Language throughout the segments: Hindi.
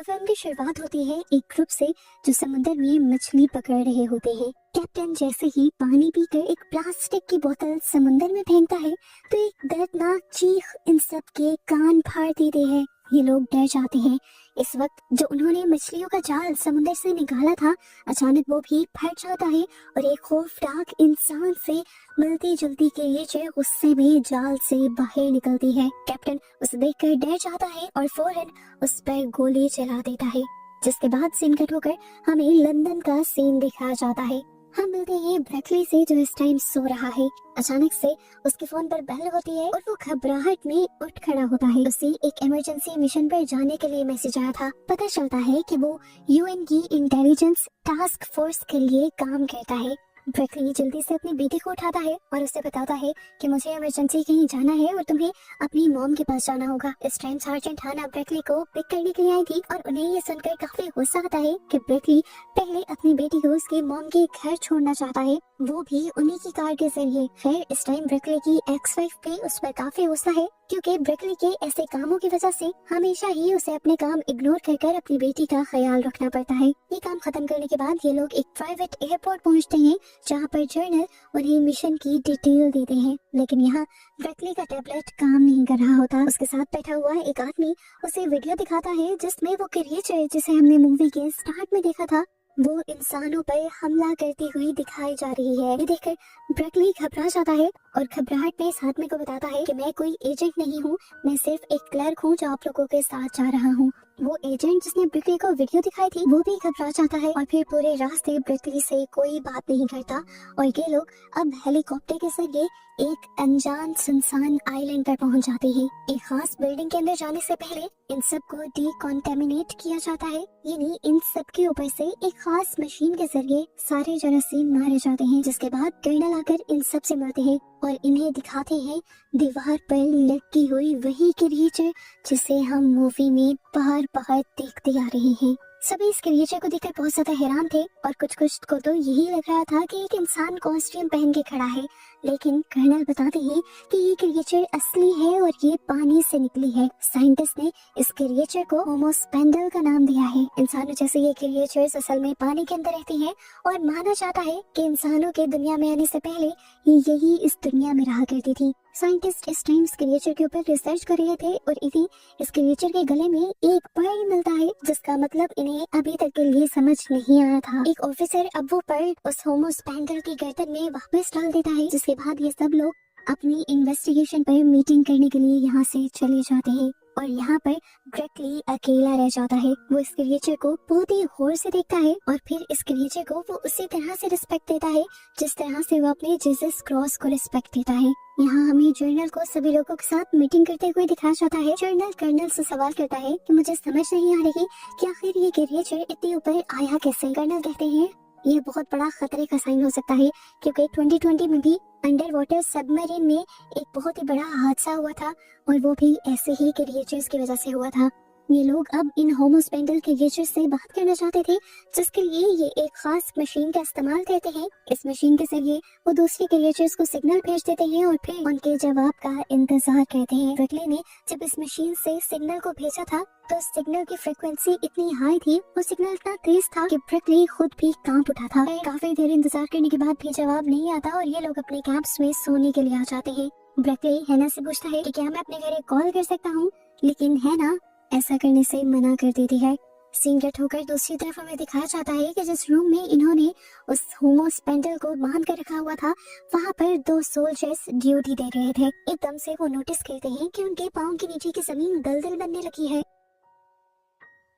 फिल्म की शुरुआत होती है एक ग्रुप से जो समुद्र में मछली पकड़ रहे होते हैं। कैप्टन जैसे ही पानी पीकर एक प्लास्टिक की बोतल समुद्र में फेंकता है तो एक दर्दनाक चीख इन सब के कान फाड़ देते हैं। ये लोग डर जाते हैं। इस वक्त जो उन्होंने मछलियों का जाल समुद्र से निकाला था, अचानक वो भी फट जाता है और एक खौफनाक इंसान से मिलती जुलती क्रिएचर गुस्से में जाल से बाहर निकलती है। कैप्टन उसे देखकर डर जाता है और फौरन उस पर गोली चला देता है, जिसके बाद सीन कट होकर हमें लंदन का सीन दिखाया जाता है। हम मिलते हैं ब्रैकली से जो इस टाइम सो रहा है। अचानक से उसके फोन पर बेल होती है और वो घबराहट में उठ खड़ा होता है। उसे एक इमरजेंसी मिशन पर जाने के लिए मैसेज आया था। पता चलता है कि वो यूएन की इंटेलिजेंस टास्क फोर्स के लिए काम करता है। ब्रैकली जल्दी से अपनी बेटी को उठाता है और उसे बताता है कि मुझे इमरजेंसी कहीं जाना है और तुम्हें अपनी मॉम के पास जाना होगा। इस टाइम सार्जेंट हाना ब्रैकली को पिक करने के लिए आई थी और उन्हें ये सुनकर काफी गुस्सा आता है कि ब्रैकली पहले अपनी बेटी को उसके मॉम के घर छोड़ना चाहता है, वो भी उन्हीं की कार के जरिए। खैर इस टाइम ब्रैकली की एक्स वाइफ भी उस पर काफी गुस्सा है, क्योंकि ब्रैकली के ऐसे कामों की वजह से हमेशा ही उसे अपने काम इग्नोर कर अपनी बेटी का ख्याल रखना पड़ता है। ये काम खत्म करने के बाद ये लोग एक प्राइवेट एयरपोर्ट पहुंचते हैं, जहां पर जर्नल उन्हें मिशन की डिटेल देते हैं। लेकिन यहाँ ब्रैकली का टैबलेट काम नहीं कर रहा होता। उसके साथ बैठा हुआ एक आदमी उसे वीडियो दिखाता है जिसमें वो क्रिएचर जिसे हमने मूवी के स्टार्ट में देखा था, वो इंसानों पर हमला करती हुई दिखाई जा रही है। ये देखकर ब्रैकली घबरा जाता है और घबराहट में इस आदमी को बताता है कि मैं कोई एजेंट नहीं हूँ, मैं सिर्फ एक क्लर्क हूँ जो आप लोगों के साथ जा रहा हूँ। वो एजेंट जिसने ब्रैकली को वीडियो दिखाई थी वो भी घबरा जाता है और फिर पूरे रास्ते ब्रैकली से कोई बात नहीं करता और ये लोग अब हेलीकॉप्टर के जरिए एक अनजान सुनसान आइलैंड पर पहुंच जाते हैं। एक खास बिल्डिंग के अंदर जाने से पहले इन सब को डिकॉन्टेमिनेट किया जाता है, यानी इन सब के ऊपर से एक खास मशीन के जरिए सारे जरासीम मारे जाते हैं, जिसके बाद कर्नल आकर इन सब से मिलते हैं और इन्हें दिखाते हैं दीवार पर लटकी हुई वही क्रिएचर जिसे हम मूवी में बार बार देखते आ रहे हैं। सभी इस क्रिएचर को देखकर बहुत ज्यादा हैरान थे और कुछ को तो यही लग रहा था कि एक इंसान कॉस्ट्यूम पहन के खड़ा है, लेकिन कर्नल बताते हैं कि ये क्रिएचर असली है और ये पानी से निकली है। साइंटिस्ट ने इस क्रिएचर को होमोस्पेंडल का नाम दिया है। इंसानों जैसे ये क्रिएचर्स असल में पानी के अंदर रहती हैं और माना जाता है कि इंसानों के दुनिया में आने से पहले यही इस दुनिया में रहा करती थी। साइंटिस्ट इस टाइम इस क्रिएचर के ऊपर रिसर्च कर रहे थे और इन्हें इस क्रिएचर के गले में एक पर्ल मिलता है, जिसका मतलब इन्हें अभी तक के लिए समझ नहीं आया था। एक ऑफिसर अब वो पर्ल उस होमोस्पेंडल की गर्दन में वापस डाल देता है, जिसके बाद ये सब लोग अपनी इन्वेस्टिगेशन पर मीटिंग करने के लिए यहाँ से चले जाते हैं और यहाँ पर ब्रैकली अकेला रह जाता है। वो इस क्रिएचर को बहुत ही गौर से देखता है और फिर इस क्रिएचर को वो उसी तरह से रिस्पेक्ट देता है जिस तरह से वो अपने जीसस क्रॉस को रिस्पेक्ट देता है। यहाँ हमें जर्नल को सभी लोगों के साथ मीटिंग करते हुए दिखाया जाता है। जर्नल कर्नल से सवाल करता है कि मुझे समझ नहीं आ रही कि आखिर ये क्रिएचर इतने ऊपर आया कैसे। कर्नल कहते हैं ये बहुत बड़ा खतरे का साइन हो सकता है, क्योंकि 2020 में भी अंडर वाटर सबमरीन में एक बहुत ही बड़ा हादसा हुआ था और वो भी ऐसे ही क्रिएचर्स की वजह से हुआ था। ये लोग अब इन होमोस्पेंडल क्रिएचर्स से बात करना चाहते थे, जिसके लिए ये एक खास मशीन का इस्तेमाल करते हैं। इस मशीन के जरिए वो दूसरे क्रिएचर्स को सिग्नल भेज देते हैं और फिर उनके जवाब का इंतजार करते हैं। ब्रैकली ने जब इस मशीन से सिग्नल को भेजा था तो सिग्नल की फ्रीक्वेंसी इतनी हाई थी, वो सिग्नल इतना तेज था कि ब्रैकली खुद भी कांप उठा था। काफी देर इंतजार करने के बाद भी जवाब नहीं आता और ये लोग अपने कैंप्स में सोने के लिए आ जाते हैं। ब्रैकली हैना से पूछता है कि क्या मैं अपने घर कॉल कर सकता हूँ, लेकिन हैना ऐसा करने से मना कर देती है। सीन कट होकर दूसरी तरफ हमें दिखाया जाता है कि जिस रूम में इन्होंने उस होमोस्पेंडल को बांध कर रखा हुआ था, वहाँ पर दो सोल्जर्स ड्यूटी दे रहे थे। एकदम से वो नोटिस करते हैं कि उनके पाँव के नीचे की जमीन दलदल बनने लगी है।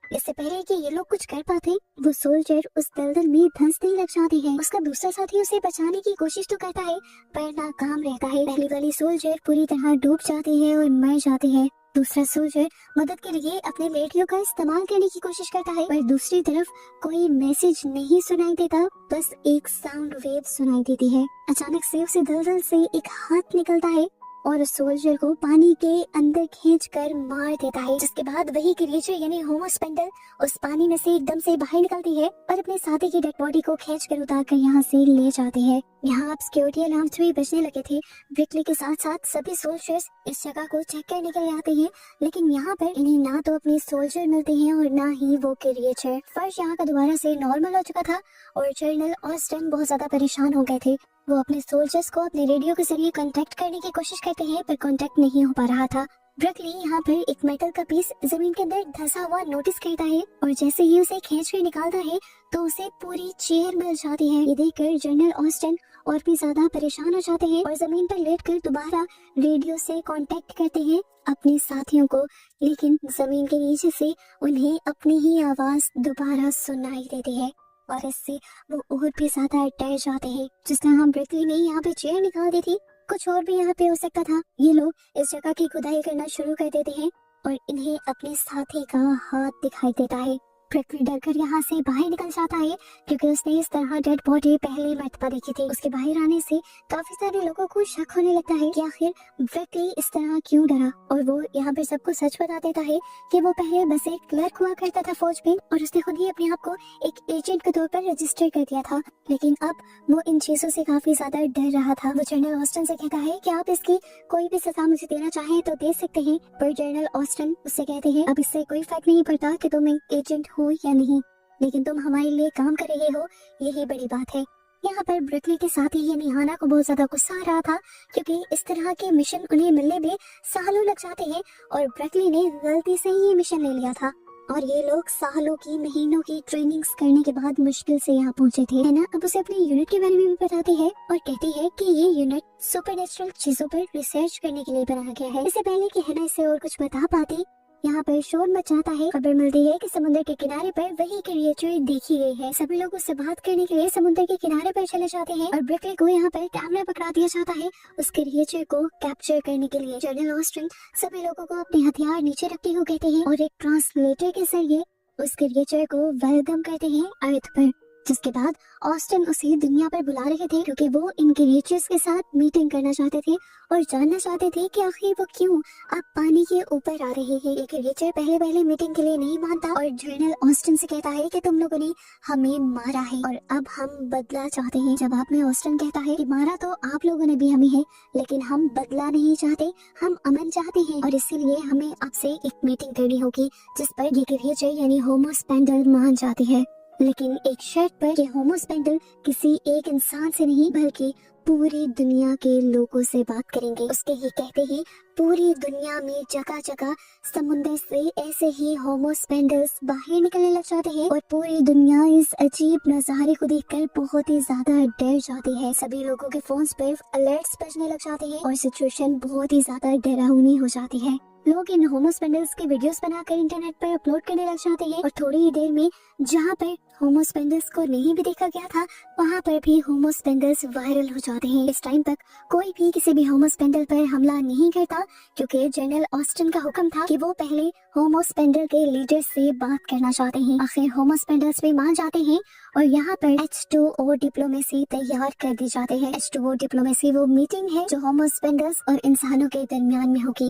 इससे पहले कि ये लोग कुछ कर पाते, वो सोल्जर उस दलदल में धंसने लग जाते हैं। उसका दूसरा साथी उसे बचाने की कोशिश तो करता है पर नाकाम रहता है। पहली वाली सोल्जर पूरी तरह डूब जाती है और मर जाती है। दूसरा सोल्जर मदद के लिए अपने रेडियो का इस्तेमाल करने की कोशिश करता है, पर दूसरी तरफ कोई मैसेज नहीं सुनाई देता, बस एक साउंड वेव सुनाई देती है। अचानक से उसे दलदल से एक हाथ निकलता है और उस सोल्जर को पानी के अंदर खींचकर मार देता है, जिसके बाद वही क्रिएचर यानी होमो स्पेंडल उस पानी में से एकदम से बाहर निकलती है और अपने साथी की डेड बॉडी को खींचकर उतारकर यहाँ से ले जाती है। यहाँ अब सिक्योरिटी अलार्म्स भी बजने लगे थे। ब्रिकली के साथ साथ सभी सोल्जर्स इस जगह को चेक करने के लिए आते हैं, लेकिन यहाँ पर इन्हें ना तो अपने सोल्जर मिलते हैं और ना ही वो क्रिएचर। फर्श यहाँ का दोबारा से नॉर्मल हो चुका था और जनरल ऑस्टिन बहुत ज्यादा परेशान हो गए थे। वो अपने सोल्जर्स को अपने रेडियो के जरिए कांटेक्ट करने की कोशिश करते हैं, पर कांटेक्ट नहीं हो पा रहा था। ब्रिकली यहाँ पर एक मेटल का पीस जमीन के अंदर धंसा हुआ नोटिस करता है और जैसे ही उसे खींच कर निकालता है तो उसे पूरी चेयर मिल जाती है। ये देखकर जनरल ऑस्टिन और भी ज्यादा परेशान हो जाते हैं और जमीन पर लेटकर दोबारा रेडियो से कांटेक्ट करते हैं अपने साथियों को, लेकिन जमीन के नीचे से उन्हें अपनी ही आवाज दोबारा सुनाई देती है और इससे वो और भी ज्यादा डर जाते हैं। जिस तरह ब्रिकली ने यहाँ पे चेयर निकाल दी थी, कुछ और भी यहाँ पे हो सकता था। ये लोग इस जगह की खुदाई करना शुरू कर देते हैं और इन्हें अपने साथी का हाथ दिखाई देता है। ब्रिकली डरकर यहाँ से बाहर निकल जाता है क्योंकि उसने इस तरह डेड बॉडी पहली मर्तबा देखी थी। उसके बाहर आने से काफी सारे लोगों को शक होने लगता है कि आखिर ब्रिकली इस तरह क्यों डरा, और वो यहाँ पे सबको सच बता देता है कि वो पहले बस एक क्लर्क हुआ करता था फौज में और उसने खुद ही अपने आप को एक एजेंट के तौर पर रजिस्टर कर दिया था, लेकिन अब वो इन चीजों से काफी ज्यादा डर रहा था। वो जनरल ऑस्टिन से कहता है कि आप इसकी कोई भी सजा मुझे देना चाहें तो दे सकते हैं, पर जनरल ऑस्टिन उससे कहते हैं अब इससे कोई फर्क नहीं पड़ता कि तुम एक एजेंट हो या नहीं, लेकिन तुम हमारे लिए काम कर रहे हो, यही बड़ी बात है। यहाँ पर ब्रिकली के साथ ही यानी हाना को बहुत ज्यादा गुस्सा आ रहा था क्योंकि इस तरह के मिशन उन्हें मिलने में सालों लग जाते हैं और ब्रिकली ने गलती से ही ये मिशन ले लिया था और ये लोग सालों की महीनों की ट्रेनिंग्स करने के बाद मुश्किल से यहाँ पहुँचे थे। है ना, अब उसे अपनी यूनिट के बारे में भी बताती है और कहती है कि ये यूनिट सुपरनेचुरल चीजों पर रिसर्च करने के लिए बनाया गया है। इससे पहले कि हैना इसे और कुछ बता पाती, यहाँ पर शोर मच जाता है। खबर मिलती है कि समुद्र के किनारे पर वही क्रिएचर देखी गई है। सभी लोग उससे बात करने के लिए समुद्र के किनारे पर चले जाते हैं और ब्रिकली को यहाँ पर कैमरा पकड़ा दिया जाता है उस क्रिएचर को कैप्चर करने के लिए। जनरल ऑस्टिन सभी लोगों को अपने हथियार नीचे रखते हुए कहते हैं और एक ट्रांसलेटर के जरिए उस क्रिएचर को वेलकम करते हैं अर्थ पर, जिसके बाद ऑस्टिन उसे दुनिया पर बुला रहे थे क्योंकि वो इन क्रिएचर्स के साथ मीटिंग करना चाहते थे और जानना चाहते थे कि आखिर वो क्यों अब पानी के ऊपर आ रहे हैं। एक क्रिएचर पहले मीटिंग के लिए नहीं मानता और जनरल ऑस्टिन से कहता है कि तुम लोगों ने हमें मारा है और अब हम बदला चाहते हैं। जवाब में ऑस्टिन कहता है कि मारा तो आप लोगों ने भी हमें है, लेकिन हम बदला नहीं चाहते, हम अमन चाहते हैं और इसीलिए हमें आपसे एक मीटिंग करनी होगी जिस पर ये क्रिएचर यानी होमो स्पेंडल मान जाती है, लेकिन एक शर्त पर कि होमो स्पेंडल किसी एक इंसान से नहीं बल्कि पूरी दुनिया के लोगों से बात करेंगे। उसके ही कहते ही पूरी दुनिया में जगह जगह समुद्र से ऐसे ही होमो स्पेंडल्स बाहर निकलने लग जाते हैं और पूरी दुनिया इस अजीब नजारे को देखकर बहुत ही ज्यादा डर जाती है। सभी लोगों के फोन्स पर अलर्ट्स बजने लग जाते हैं और सिचुएशन बहुत ही ज्यादा डरावनी हो जाती है। लोग इन होमो स्पेंडल्स के वीडियोस बनाकर इंटरनेट पर अपलोड करने लग जाते हैं और थोड़ी ही देर में जहाँ पर होमो स्पेंडल्स को नहीं भी देखा गया था वहाँ पर भी होमो स्पेंडल्स वायरल हो जाते हैं। इस टाइम तक कोई भी किसी भी होमो स्पेंडल पर हमला नहीं करता क्योंकि जनरल ऑस्टिन का हुक्म था कि वो पहले होमो स्पेंडल के लीडर से बात करना चाहते हैं। आखिर होमो स्पेंडल्स भी मान जाते हैं और यहाँ पर H2O डिप्लोमेसी तैयार कर दी जाते हैं। H2O डिप्लोमेसी वो मीटिंग है जो होमो स्पेंडल्स और इंसानों के दरमियान में होगी।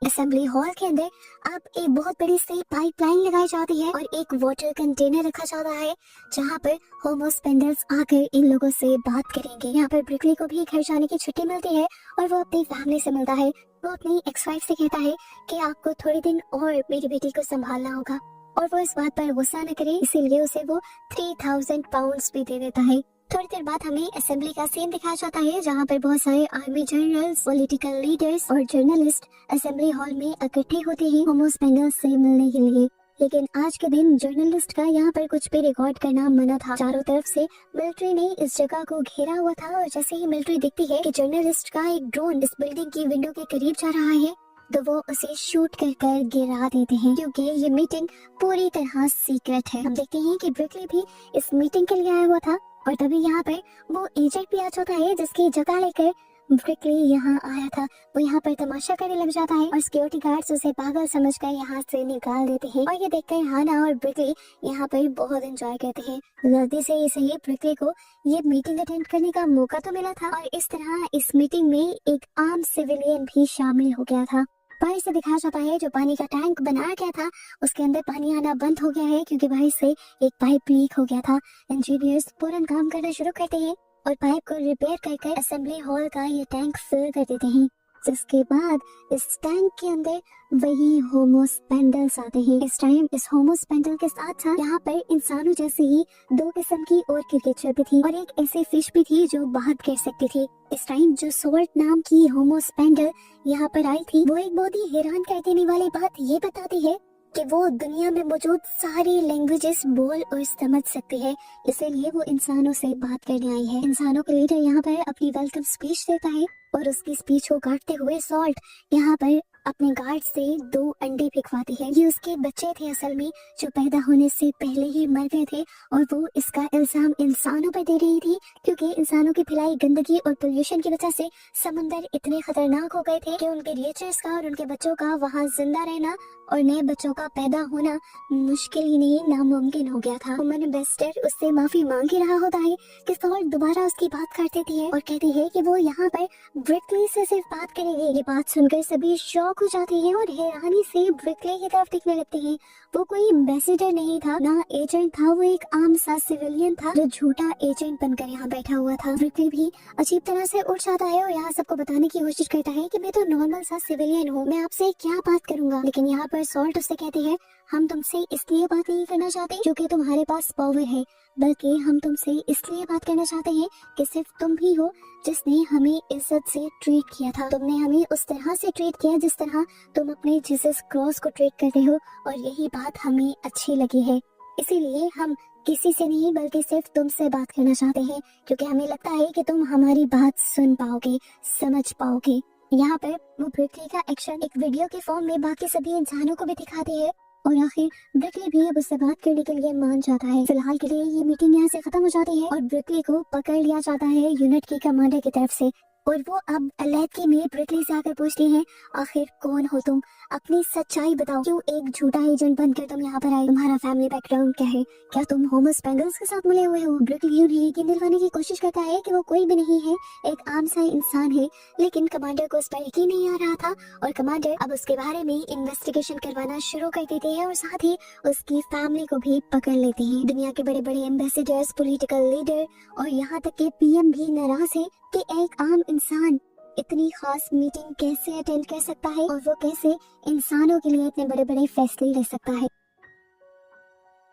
असेंबली हॉल के अंदर अब एक बहुत बड़ी सी पाइपलाइन लगाई जाती है और एक वाटर कंटेनर रखा जाता है जहाँ पर होमो स्पेंडल्स आकर इन लोगों से बात करेंगे। यहाँ पर ब्रिकली को भी घर जाने की छुट्टी मिलती है और वो अपनी फैमिली से मिलता है। वो अपनी एक्स वाइफ से कहता है कि आपको थोड़े दिन और मेरी बेटी को संभालना होगा और वो इस बात पर गुस्सा न करे, इसीलिए उसे वो 3000 पाउंड्स भी दे देता है। थोड़ी देर बाद हमें असेंबली का सीन दिखाया जाता है जहाँ पर बहुत सारे आर्मी जनरल्स, पॉलिटिकल लीडर्स और जर्नलिस्ट असेंबली हॉल में इकट्ठे होते हैं होमो स्पेंडल्स से मिलने के लिए। लेकिन आज के दिन जर्नलिस्ट का यहाँ पर कुछ भी रिकॉर्ड करना मना था। चारों तरफ से मिलिट्री ने इस जगह को घेरा हुआ था और जैसे ही मिलिट्री देखती है कि जर्नलिस्ट का एक ड्रोन इस बिल्डिंग की विंडो के करीब जा रहा है तो वो उसे शूट कर गिरा देते हैं क्योंकि ये मीटिंग पूरी तरह सीक्रेट है। हम देखते हैं कि ब्रिकली भी इस मीटिंग के लिए आया हुआ था और तभी यहाँ पर वो एजेंट भी आ जाता है जिसकी जगह लेकर ब्रिकली यहाँ आया था वो यहाँ पर तमाशा करने लग जाता है और सिक्योरिटी गार्ड्स उसे पागल समझकर यहाँ से निकाल देते हैं। और ये देखकर हाना और ब्रिकली यहाँ पर बहुत एंजॉय करते हैं। गलती से इसे ही ब्रिकली को ये मीटिंग अटेंड करने का मौका तो मिला था और इस तरह इस मीटिंग में एक आम सिविलियन भी शामिल हो गया था। बाहर से दिखाया जाता है जो पानी का टैंक बनाया गया था उसके अंदर पानी आना बंद हो गया है क्योंकि बाहर से एक पाइप लीक हो गया था। इंजीनियर्स फौरन काम करना शुरू करते हैं और पाइप को रिपेयर करके असेंबली हॉल का ये टैंक फिल कर देते हैं, जिसके बाद इस टैंक के अंदर वही होमोस्पेंडल्स आते हैं। इस टाइम इस होमोस्पेंडल के साथ साथ यहाँ पर इंसानों जैसे ही 2 किस्म की और क्रिएचर भी थी और एक ऐसी फिश भी थी जो बात कर सकती थी। इस टाइम जो सोल्ट नाम की होमोस्पेंडल यहाँ पर आई थी वो एक बहुत ही हैरान कर देने वाली बात ये बताती है कि वो दुनिया में मौजूद सारी लैंग्वेजेस बोल और समझ सकती है, इसीलिए वो इंसानों से बात करने आई है। इंसानों के लीडर यहाँ पर अपनी वेलकम स्पीच देता है और उसकी स्पीच को काटते हुए सॉल्ट यहाँ पर अपने गार्ड से 2 अंडे फेंकवाती है। ये उसके बच्चे थे असल में जो पैदा होने से पहले ही मर गए थे और वो इसका इल्जाम इंसानों पर दे रही थी क्योंकि इंसानों की फैलाई गंदगी और पोल्यूशन की वजह से समंदर इतने खतरनाक हो गए थे कि उनके रिएचर्स का और उनके बच्चों का वहाँ जिंदा रहना और नए बच्चों का पैदा होना मुश्किल ही नहीं नामुमकिन हो गया था। वुमन एम्बेसडर उससे माफी मांग ही रहा होता है कि सॉल्ट दोबारा उसकी बात कर देती है और कहती है कि वो यहाँ पर ब्रिकली से सिर्फ बात करेगी। ये बात सुनकर सभी शॉक हो जाते हैं और हैरानी से ब्रिकली की तरफ देखने लगते हैं। वो कोई एम्बेसडर नहीं था ना एजेंट था, वो एक आम सा सिविलियन था जो झूठा एजेंट बनकर यहाँ बैठा हुआ था। ब्रिकली भी अजीब तरह से उठ जाता है और यहाँ सबको बताने की कोशिश करता है कि मैं तो नॉर्मल सा सिविलियन हूँ, मैं आपसे क्या बात करूंगा। लेकिन यहाँ पर सॉल्ट उससे कहते हैं हम तुमसे इसलिए बात नहीं करना चाहते क्योंकि तुम्हारे पास पावर है, बल्कि हम तुमसे इसलिए बात करना चाहते हैं कि सिर्फ तुम ही हो जिसने हमें इज्जत से ट्रीट किया था। तुमने हमें उस तरह से ट्रीट किया जिस तरह तुम अपने जीसस क्रॉस को ट्रीट करते हो और यही बात हमें अच्छी लगी है, इसीलिए हम किसी से नहीं बल्कि सिर्फ तुमसे बात करना चाहते हैं क्योंकि हमें लगता है कि तुम हमारी बात सुन पाओगे, समझ पाओगे। यहाँ पर वो ब्रिकली का एक्शन एक वीडियो के फॉर्म में बाकी सभी इंसानों को भी दिखाती है और आखिर ब्रिकली भी अब उससे बात करने के लिए मान जाता है। फिलहाल के लिए ये मीटिंग यहाँ से खत्म हो जाती है और ब्रिकली को पकड़ लिया जाता है यूनिट की कमांडर की तरफ से और वो अब अलैदगी में ब्रिकली से आकर पूछती हैं आखिर कौन हो तुम, अपनी सच्चाई बताओ, क्यों एक झूठा एजेंट बनकर तुम यहाँ पर आए, तुम्हारा फैमिली बैकग्राउंड क्या है, क्या तुम होमोस्पेंडल्स के साथ मिले हुए हो। ब्रिकली उन्हें यकीन दिलवाने की कोशिश करता है कि वो कोई भी नहीं है, एक आम सा इंसान है, लेकिन कमांडर को उस पर यकीन नहीं आ रहा था और कमांडर अब उसके बारे में इन्वेस्टिगेशन करवाना शुरू कर देते हैं और साथ ही उसकी फैमिली को भी पकड़ लेते हैं। दुनिया के बड़े बड़े एम्बेसडर्स, पॉलिटिकल लीडर और यहाँ तक के पीएम भी नाराज है कि एक आम इंसान इतनी खास मीटिंग कैसे अटेंड कर सकता है और वो कैसे इंसानों के लिए इतने बड़े बड़े फैसले ले सकता है।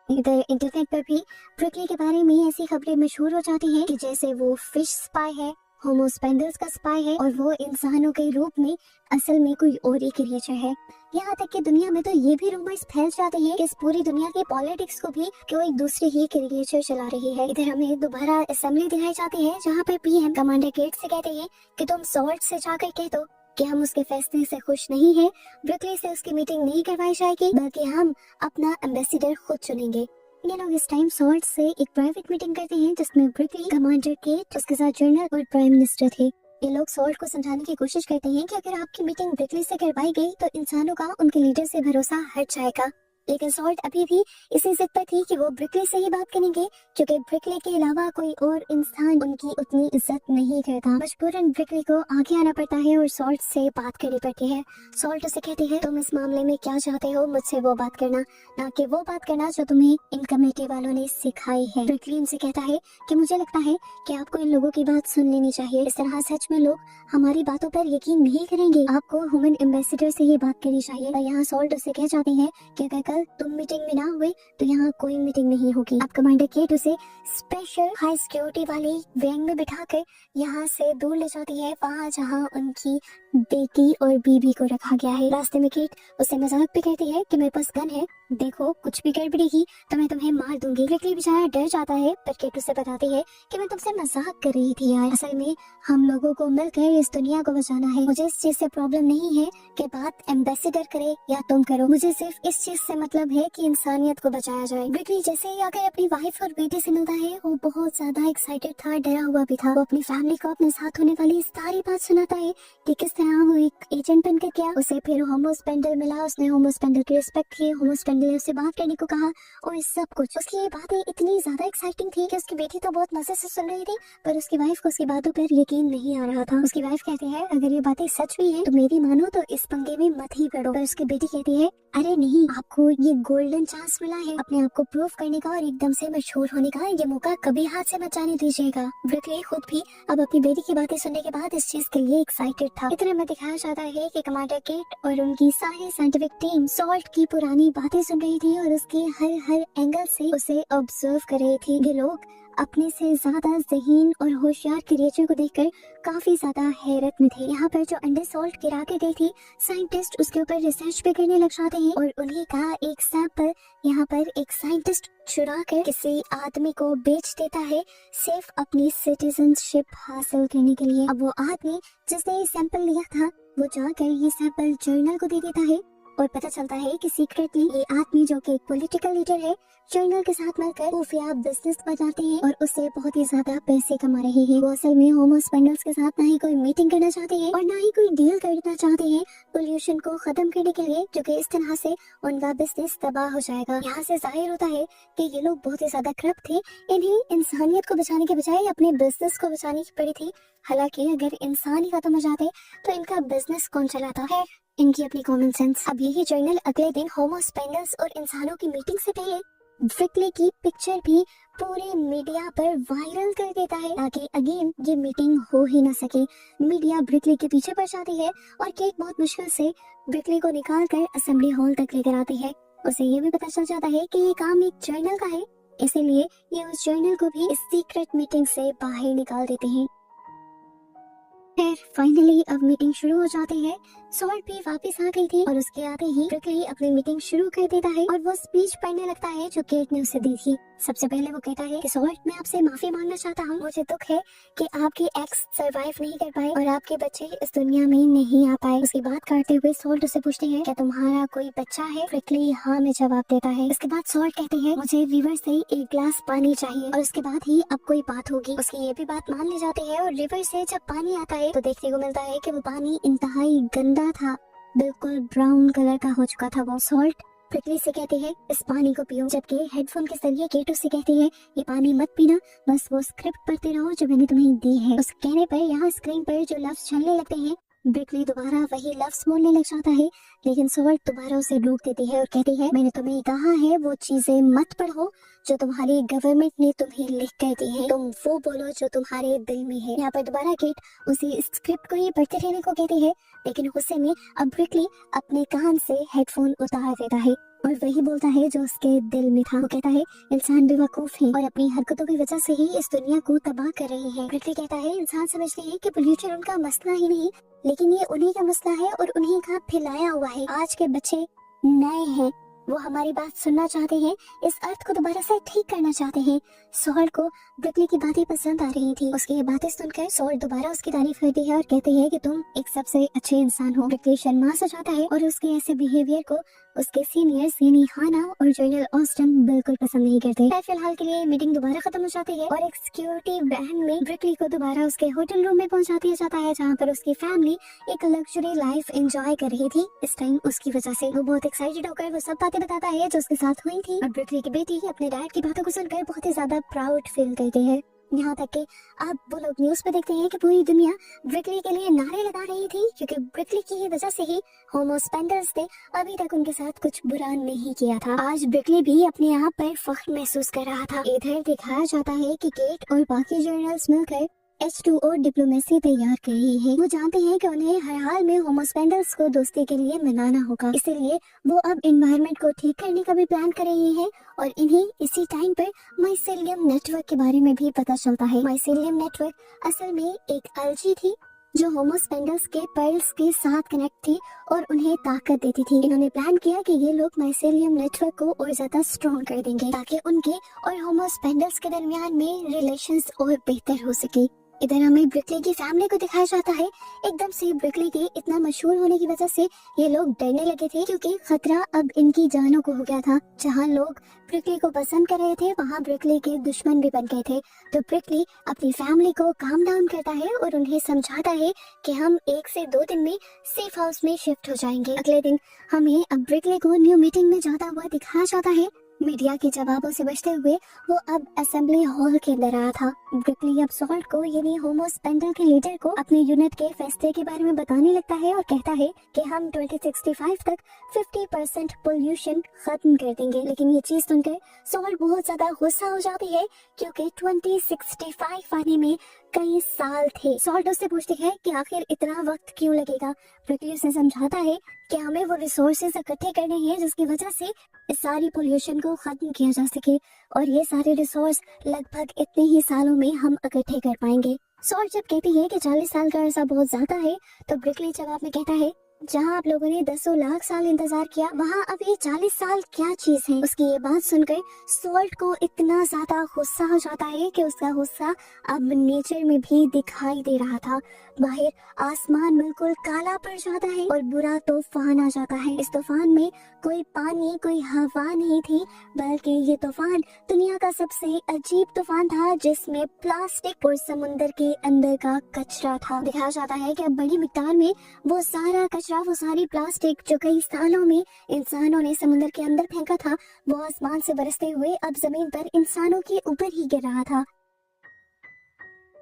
इधर इंटरनेट पर भी ब्रिकली के बारे में ऐसी खबरें मशहूर हो जाती हैं कि जैसे वो फिश स्पाई है, होमोस्पेंडल्स का स्पाई है और वो इंसानों के रूप में असल में कोई और ही क्रिएचर है। यहाँ तक कि दुनिया में तो ये भी रूमर्स फैल जाते हैं कि इस पूरी दुनिया की पॉलिटिक्स को भी कोई दूसरी ही क्रिएचर चला रही है। इधर हमें दोबारा असेंबली दिखाई जाती है जहाँ पर पीएम कमांडर गेट से कहते हैं कि तुम सॉल्ट से जाकर कह दो कि हम उसके फैसले से खुश नहीं है, ब्रिकली से उसकी मीटिंग नहीं करवाई जाएगी बल्कि हम अपना एम्बेसडर खुद चुनेंगे। ये लोग इस टाइम सॉल्ट से एक प्राइवेट मीटिंग करते हैं जिसमें ब्रिकली, कमांडर केट, उसके साथ जनरल और प्राइम मिनिस्टर थे। ये लोग सॉल्ट को समझाने की कोशिश करते हैं कि अगर आपकी मीटिंग ब्रिकली से करवाई गई तो इंसानों का उनके लीडर से भरोसा हट जाएगा। लेकिन सॉल्ट अभी भी इसी जिद पर थी कि वो ब्रिकली से ही बात करेंगे क्योंकि ब्रिकली के अलावा कोई और इंसान उनकी उतनी इज्जत नहीं करता। मजबूरन ब्रिकली को आगे आना पड़ता है और सॉल्ट से बात करनी पड़ती है। सॉल्ट उसे कहती है तुम इस मामले में क्या चाहते हो, मुझसे वो बात करना, ना कि वो बात करना जो तुम्हें इन कमेटी वालों ने सिखाई है। ब्रिकली उनसे कहता है कि मुझे लगता है कि आपको इन लोगों की बात सुन लेनी चाहिए, इस तरह सच में लोग हमारी बातों पर यकीन नहीं करेंगे, आपको ह्यूमन एम्बेसडर से ही बात करनी चाहिए। और यहाँ सॉल्ट उसे कह जाते हैं कि अगर कल तुम मीटिंग में ना हुए तो यहाँ कोई मीटिंग नहीं होगी। अब कमांडर केट उसे स्पेशल हाई सिक्योरिटी वाली वैन में बिठाकर यहाँ से दूर ले जाती है, वहाँ जहाँ उनकी बेटी और बीबी को रखा गया है। रास्ते में केट उसे मजाक भी कहती है कि मेरे पास गन है, देखो कुछ भी गड़बड़ी की तो मैं तुम्हें मार दूंगी। ब्रिकली बेचारा डर जाता है, पर केट उसे बताती है कि मैं तुमसे मजाक कर रही थी यार, असल में हम लोगों को मिलकर इस दुनिया को बचाना है। मुझे इस चीज से प्रॉब्लम नहीं है कि बात एम्बेसडर करे या तुम करो, मुझे सिर्फ इस चीज से मतलब है कि इंसानियत को बचाया जाए। ब्रिकली जैसे ही आकर अपनी वाइफ और बेटे से मिलता है, वो बहुत ज्यादा एक्साइटेड था, डरा हुआ भी था। वो अपनी फैमिली को अपने साथ होने वाली सारी बात सुनाता है कि किस तरह वो एक एजेंट बनकर गया, उसे फिर होमोस्पेंडल मिला, उसने होमोस्पेंडल की रिस्पेक्ट की, होमोस्पेंडल ने उसे बात करने को कहा और इस सब कुछ। उसकी ये बातें इतनी ज्यादा एक्साइटिंग थी कि उसकी बेटी तो बहुत मजे से सुन रही थी, पर उसकी वाइफ को उसकी बातों पर यकीन नहीं आ रहा था। उसकी वाइफ कहती है अगर ये बातें सच भी है तो मेरी मानो तो इस पंगे में मत ही पड़ो। पर उसकी बेटी कहती है अरे नहीं, आपको ये गोल्डन चांस मिला है अपने आप को प्रूव करने का और एकदम से मशहूर होने का, ये मौका कभी हाथ से मत जाने दीजिएगा। ब्रिकली खुद भी अब अपनी बेटी की बातें सुनने के बाद इस चीज के लिए एक्साइटेड था। इतना में दिखाया जाता है कि कमांडर केट और उनकी सारी साइंटिफिक टीम सॉल्ट की पुरानी बातें सुन रही थी और उसके हर एंगल से उसे ऑब्जर्व कर रही थी। ये लोग अपने से ज्यादा ज़हीन और होशियार क्रिएचर को देखकर काफी ज्यादा हैरत में थे। यहाँ पर जो अंडे सॉल्ट गिरा के गई थी, साइंटिस्ट उसके ऊपर रिसर्च भी करने लग जाते हैं और उन्हीं का एक सैंपल यहाँ पर एक साइंटिस्ट चुरा कर किसी आदमी को बेच देता है, सिर्फ अपनी सिटीजनशिप हासिल करने के लिए। अब वो आदमी जिसने ये सैंपल लिया था, वो जाकर ये सैंपल जर्नल को दे देता है और पता चलता है कि सीक्रेटली ये आदमी जो कि एक पॉलिटिकल लीडर है, जर्नल के साथ मिलकर खुफिया बिजनेस बनाते हैं और उससे बहुत ही ज्यादा पैसे कमा रहे हैं। वो असल में होमोस्पेंडल्स के साथ ना ही कोई मीटिंग करना चाहते हैं और ना ही कोई डील करना चाहते हैं पोल्यूशन को खत्म करने के लिए, जो कि इस तरह से उनका बिजनेस तबाह हो जाएगा। यहाँ से जाहिर होता है कि ये लोग बहुत ही ज्यादा करप्ट थे, इन्हें इंसानियत को बचाने के बजाय अपने बिजनेस को बचाने की पड़ी थी। हालांकि अगर इंसान ही खत्म हो जाते तो इनका बिजनेस कौन चलाता है, इनकी अपनी कॉमन सेंस। अब यही जर्नल अगले दिन होमोस्पेंडल्स और इंसानों की मीटिंग से पहले ब्रिकली की पिक्चर भी पूरे मीडिया पर वायरल कर देता है ताकि अगेन ये मीटिंग हो ही ना सके। मीडिया ब्रिकली के पीछे पड़ जाती है और केट बहुत मुश्किल से ब्रिकली को निकाल कर असेंबली हॉल तक लेकर आती है। उसे ये भी पता चल जाता है कि ये काम एक जर्नल का है, इसीलिए ये उस जर्नल को भी इस सीक्रेट मीटिंग से बाहर निकाल देते हैं। फिर फाइनली अब मीटिंग शुरू हो जाती है। सॉल्ट भी वापस आ गई थी और उसके आते ही ब्रिकली अपनी मीटिंग शुरू कर देता है और वो स्पीच पढ़ने लगता है जो केट ने उसे दी थी। सबसे पहले वो कहता है कि सॉल्ट, मैं आपसे माफी मांगना चाहता हूँ, मुझे दुख है कि आपकी एक्स सरवाइव नहीं कर पाए और आपके बच्चे इस दुनिया में नहीं आ पाए। उसकी बात करते हुए सॉल्ट उसे पूछती है क्या तुम्हारा कोई बच्चा है? ब्रिकली हाँ में जवाब देता है। इसके बाद सॉल्ट कहती है मुझे रिवर से एक गिलास पानी चाहिए और उसके बाद ही अब कोई बात होगी। उसकी ये भी बात मान ली जाती है और रिवर से जब पानी आता है तो देखने को मिलता है कि वो पानी इंतहाई गंदा था, बिल्कुल ब्राउन कलर का हो चुका था वो। सॉल्ट ब्रिकली से कहती है इस पानी को पियो, जबकि हेडफोन के जरिए केट उससे कहती है ये पानी मत पीना, बस वो स्क्रिप्ट पढ़ते रहो जो मैंने तुम्हें दी है। उस कहने पर यहाँ स्क्रीन पर जो लफ्ज चलने लगते हैं, ब्रिकली दोबारा वही लफ्ज बोलने लग जाता है, लेकिन सॉल्ट दोबारा उसे रोक देती है और कहती है मैंने तुम्हें कहा है वो चीजें मत पढ़ो जो तुम्हारी गवर्नमेंट ने तुम्हें लिख कर दी है, तुम वो बोलो जो तुम्हारे दिल में है। यहाँ पर दोबारा केट उसी स्क्रिप्ट को ही पढ़ते रहने को कहती है, लेकिन गुस्से में अब ब्रिकली अपने कान से हेडफोन उतार देता है और वही बोलता है जो उसके दिल में था। वो कहता है इंसान बेवकूफ है और अपनी हरकतों की वजह से ही इस दुनिया को तबाह कर रहे हैं। ब्रिकली कहता है इंसान समझते हैं कि पोल्यूशन उनका मसला ही नहीं, लेकिन ये उन्हीं का मसला है और उन्हीं का फैलाया हुआ है। आज के बच्चे नए हैं, वो हमारी बात सुनना चाहते हैं, इस अर्थ को दोबारा से ठीक करना चाहते हैं। सॉल्ट को ब्रिकली की बातें पसंद आ रही थी। उसकी ये बातें सुनकर सॉल्ट दोबारा उसकी तारीफ करती है और कहती है कि तुम एक सबसे अच्छे इंसान हो। ब्रिकली शर्मा से जाता है और उसके ऐसे बिहेवियर को उसके सीनियर्स यानी हाना और जनरल ऑस्टन बिल्कुल पसंद नहीं करते। फिलहाल के लिए मीटिंग दोबारा खत्म हो जाती है और एक सिक्योरिटी वैन में ब्रिकली को दोबारा उसके होटल रूम में पहुंचा दिया जाता है, जहाँ पर उसकी फैमिली एक लग्जरी लाइफ एंजॉय कर रही थी। इस टाइम उसकी वजह से वो बहुत एक्साइटेड होकर वो सब बातें बताता है जो उसके साथ हुई थी और ब्रिकली की बेटी अपने डैड की बातों को सुनकर बहुत ही ज्यादा प्राउड फील करती है। यहाँ तक कि अब वो लोग न्यूज पे देखते हैं कि पूरी दुनिया ब्रिकली के लिए नारे लगा रही थी, क्योंकि ब्रिकली की ही वजह से ही होमोस्पेंडल्स ने अभी तक उनके साथ कुछ बुरा नहीं किया था। आज ब्रिकली भी अपने आप पर फख्र महसूस कर रहा था। इधर दिखाया जाता है कि केट और बाकी जर्नल्स मिलकर H2O डिप्लोमेसी तैयार कर रही है। वो जानते हैं कि उन्हें हर हाल में होमोस्पेंडल्स को दोस्ती के लिए मनाना होगा, इसलिए वो अब एनवायरनमेंट को ठीक करने का भी प्लान कर रही है और इन्हें इसी टाइम पर माइसेलियम नेटवर्क के बारे में भी पता चलता है। माइसेलियम नेटवर्क असल में एक अलजी थी जो होमो स्पेंडल्स के पर्ल्स के साथ कनेक्ट थी और उन्हें ताकत देती थी। इन्होंने प्लान किया कि ये लोग माइसेलियम नेटवर्क को और ज्यादा स्ट्रॉन्ग कर देंगे ताकि उनके और होमो स्पेंडल्स के दरमियान में रिलेशंस और बेहतर हो सके। इधर हमें ब्रिकली की फैमिली को दिखाया जाता है। एकदम से ब्रिकली के इतना मशहूर होने की वजह से ये लोग डरने लगे थे क्योंकि खतरा अब इनकी जानों को हो गया था। जहाँ लोग ब्रिकली को पसंद कर रहे थे वहाँ ब्रिकली के दुश्मन भी बन गए थे। तो ब्रिकली अपनी फैमिली को काम डाउन करता है और उन्हें समझाता है कि हम 1 से 2 दिन में सेफ हाउस में शिफ्ट हो जाएंगे। अगले दिन हमें अब ब्रिकली को न्यू मीटिंग में जाता हुआ दिखाया जाता है। मीडिया के जवाबों से बचते हुए वो अब असेंबली हॉल के अंदर आया था। ब्रिकली अब सॉल्ट को यानी होमो स्पेंडल के लीडर को अपने यूनिट के फैसले के बारे में बताने लगता है और कहता है कि हम 2065 तक 50% पोल्यूशन खत्म कर देंगे। लेकिन ये चीज सुनकर सॉल्ट बहुत ज्यादा गुस्सा हो जाती है क्योंकि 2065 आने में कई साल थे। सॉल्ट उससे पूछती है कि आखिर इतना वक्त क्यों लगेगा। ब्रिकली उसे समझाता है कि हमें वो रिसोर्सेज इकट्ठे करने हैं जिसकी वजह से इस सारी पोल्यूशन को खत्म किया जा सके और ये सारे रिसोर्स लगभग इतने ही सालों में हम इकट्ठे कर पाएंगे। सॉल्ट जब कहती है कि 40 साल का अरसा बहुत ज्यादा है तो ब्रिकली जवाब में कहता है जहाँ आप लोगों ने 10 लाख साल इंतजार किया वहाँ अब ये 40 साल क्या चीज है। उसकी ये बात सुनकर सॉल्ट को इतना ज्यादा गुस्सा हो जाता है कि उसका गुस्सा अब नेचर में भी दिखाई दे रहा था। बाहर आसमान बिल्कुल काला पड़ जाता है और बुरा तूफान आ जाता है। इस तूफान में कोई पानी कोई हवा नहीं थी बल्कि ये तूफान दुनिया का सबसे अजीब तूफान था जिसमें प्लास्टिक और समुद्र के अंदर का कचरा था। दिखाया जाता है कि अब बड़ी मिकदार में वो सारा कचरा वो सारी प्लास्टिक जो कई सालों में इंसानों ने समुद्र के अंदर फेंका था वो आसमान से बरसते हुए अब जमीन पर इंसानों के ऊपर ही गिर रहा था।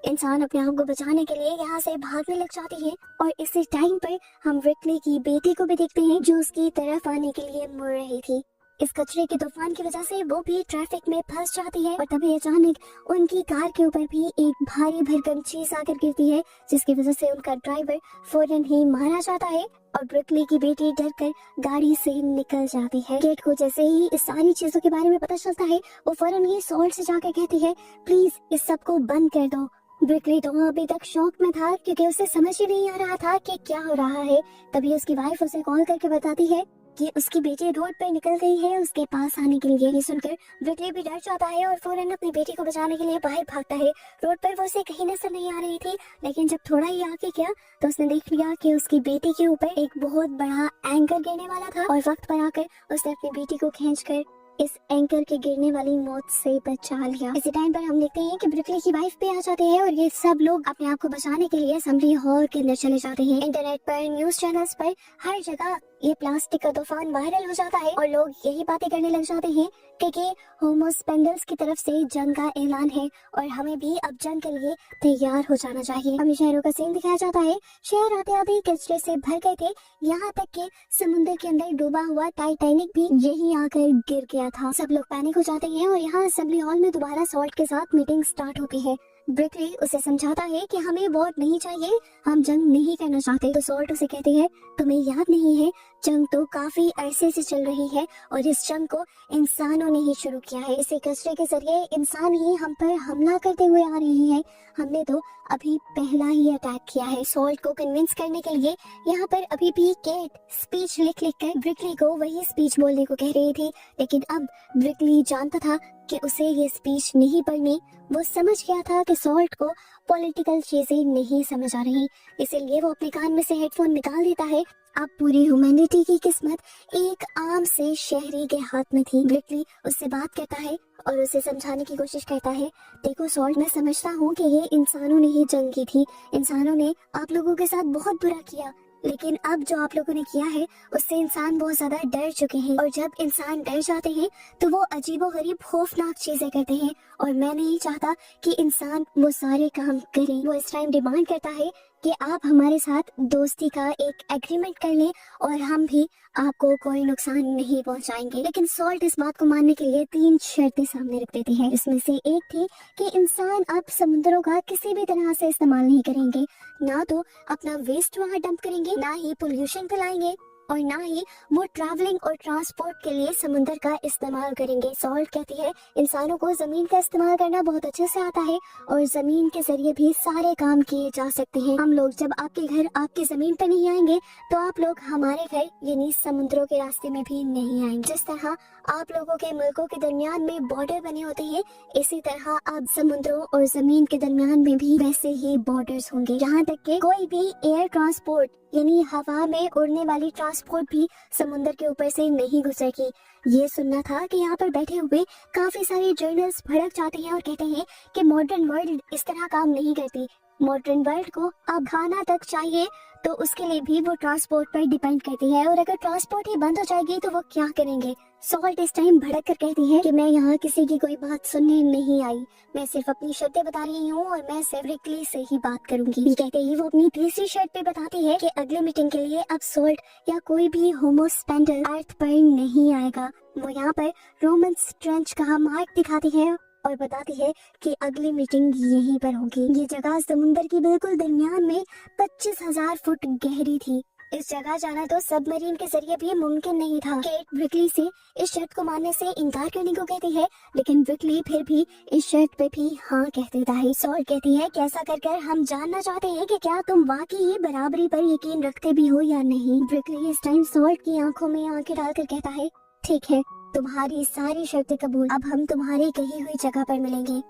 इंसान अपने आप को बचाने के लिए यहाँ से भागने लग जाती है और इसी टाइम पर हम ब्रिकली की बेटी को भी देखते हैं जो उसकी तरफ आने के लिए मुड़ रही थी। इस कचरे के तूफान की वजह से वो भी ट्रैफिक में फंस जाती है और तभी अचानक उनकी कार के ऊपर भी एक भारी भरकम चीज आकर गिरती है जिसकी वजह से उनका ड्राइवर फौरन ही मारा जाता है और ब्रिकली की बेटी डरकर गाड़ी से निकल जाती है। केट को जैसे ही इस सारी चीजों के बारे में पता चलता है वो फौरन ही सॉल्ट से जाकर कहती है प्लीज इस सब को बंद कर दो। ब्रिकली तो अभी तक शॉक में था क्योंकि उसे समझ ही नहीं आ रहा था कि क्या हो रहा है। तभी उसकी वाइफ उसे कॉल करके बताती है कि उसकी बेटी रोड पे निकल गई है उसके पास आने के लिए। ये सुनकर ब्रिकली भी डर जाता है और फौरन अपनी बेटी को बचाने के लिए बाहर भागता है। रोड पर वो उसे कहीं नजर नहीं आ रही थी लेकिन जब थोड़ा ही आगे गया तो उसने देख लिया कि उसकी बेटी के ऊपर एक बहुत बड़ा एंकर गिरने वाला था और वक्त पर आकर उसने अपनी बेटी को खींचकर इस एंकर के गिरने वाली मौत से बचा लिया। इसी टाइम पर हम देखते हैं कि ब्रिकली की वाइफ भी आ जाती है और ये सब लोग अपने आप को बचाने के लिए असेंबली हॉल के अंदर चले जाते हैं। इंटरनेट पर न्यूज चैनल्स पर हर जगह ये प्लास्टिक का तूफान वायरल हो जाता है और लोग यही बातें करने लग जाते हैं कि होमो स्पेंडल्स की तरफ से जंग का ऐलान है और हमें भी अब जंग के लिए तैयार हो जाना चाहिए। हमें शहरों का सीन दिखाया जाता है। शहर आते आते कचरे से भर गए थे यहाँ तक कि समुद्र के अंदर डूबा हुआ टाइटैनिक भी यहीं आकर गिर गया था। सब लोग पैनिक हो जाते हैं और यहाँ असेंबली हॉल में दोबारा सॉल्ट के साथ मीटिंग स्टार्ट होती है। ब्रिकली उसे समझाता है कि हमें वॉर नहीं चाहिए, हम जंग नहीं करना चाहते। तो सॉल्ट उसे कहती है तुम्हें याद नहीं है जंग तो काफी अरसे से चल रही है और इस जंग को इंसानों ने ही शुरू किया है। इसे कचरे के जरिए इंसान ही हम पर हमला करते हुए आ रहे हैं। हमने तो अभी पहला ही अटैक किया है। सॉल्ट को कन्विंस करने के लिए यहाँ पर अभी भी केट स्पीच लिख लिख कर ब्रिकली को वही स्पीच बोलने को कह रही थी लेकिन अब ब्रिकली जानता था कि उसे ये स्पीच नहीं पढ़नी। वो समझ गया था कि सॉल्ट को पॉलिटिकल चीजें नहीं समझ आ रही इसीलिए वो अपने कान में से हेडफोन निकाल देता है। अब पूरी ह्यूमैनिटी की किस्मत एक आम से शहरी के हाथ में थी। ब्रिकली उससे बात करता है और उसे समझाने की कोशिश करता है देखो सॉल्ट मैं समझता हूँ कि ये इंसानों ने ही जंग की थी, इंसानों ने आप लोगों के साथ बहुत बुरा किया लेकिन अब जो आप लोगों ने किया है उससे इंसान बहुत ज्यादा डर चुके हैं और जब इंसान डर जाते हैं तो वो अजीबोगरीब खौफनाक चीजें करते हैं और मैं नहीं चाहता कि इंसान वो सारे काम करें। वो इस टाइम डिमांड करता है कि आप हमारे साथ दोस्ती का एक एग्रीमेंट कर लें और हम भी आपको कोई नुकसान नहीं पहुंचाएंगे। लेकिन सॉल्ट इस बात को मानने के लिए 3 शर्तें सामने रख देती है। इसमें से एक थी कि इंसान अब समुद्रों का किसी भी तरह से इस्तेमाल नहीं करेंगे, ना तो अपना वेस्ट वहाँ डंप करेंगे, ना ही पोल्यूशन फैलाएंगे और ना ही वो ट्रैवलिंग और ट्रांसपोर्ट के लिए समुंदर का इस्तेमाल करेंगे। सॉल्ट कहती है इंसानों को जमीन का इस्तेमाल करना बहुत अच्छे से आता है और जमीन के जरिए भी सारे काम किए जा सकते हैं। हम लोग जब आपके घर आपकी जमीन पर नहीं आएंगे तो आप लोग हमारे घर यानी समुद्रों के रास्ते में भी नहीं आएंगे। जिस तरह आप लोगों के मुल्कों के दरमियान में बॉर्डर बने होते हैं, इसी तरह आप समुद्रों और जमीन के दरमियान में भी वैसे ही बॉर्डर्स होंगे। यहाँ तक कि कोई भी एयर ट्रांसपोर्ट यानी हवा में उड़ने वाली ट्रांसपोर्ट भी समुद्र के ऊपर से नहीं गुजरेगी। ये सुनना था कि यहाँ पर बैठे हुए काफी सारे जर्नल्स भड़क जाते हैं और कहते हैं कि मॉडर्न वर्ल्ड इस तरह काम नहीं करती। मॉडर्न वर्ल्ड को अब खाना तक चाहिए तो उसके लिए भी वो ट्रांसपोर्ट पर डिपेंड करती है, और अगर ट्रांसपोर्ट ही बंद हो जाएगी तो वो क्या करेंगे। सॉल्ट इस टाइम भड़क कर कहती है कि मैं यहाँ किसी की कोई बात सुनने नहीं आई, मैं सिर्फ अपनी शर्तें बता रही हूँ और मैं सिर्फ रिकली से ही बात करूंगी। ये कहते ही वो अपनी तीसरी शर्त पे बताती है कि अगले मीटिंग के लिए अब सॉल्ट या कोई भी होमोस्पेंडल अर्थ पर नहीं आएगा। वो यहाँ पर रोमन ट्रेंच का मार्क दिखाती है और बताती है कि अगली मीटिंग यहीं पर होगी। ये जगह समुंदर की बिल्कुल दरमियान में 25,000 फुट गहरी थी। इस जगह जाना तो सबमरीन के जरिए भी मुमकिन नहीं था। केट ब्रिकली से इस शर्त को मानने से इनकार करने को कहती है, लेकिन ब्रिकली फिर भी इस शर्त पे भी हाँ कह देता है। सॉल्ट कहती है कि ऐसा कर हम जानना चाहते हैं कि क्या तुम वाकई बराबरी पर यकीन रखते भी हो या नहीं। ब्रिकली इस टाइम सॉल्ट की आंखों में आंखें डालकर कहता है, ठीक है, तुम्हारी सारी शर्तें कबूल, अब हम तुम्हारी कही हुई जगह पर मिलेंगे।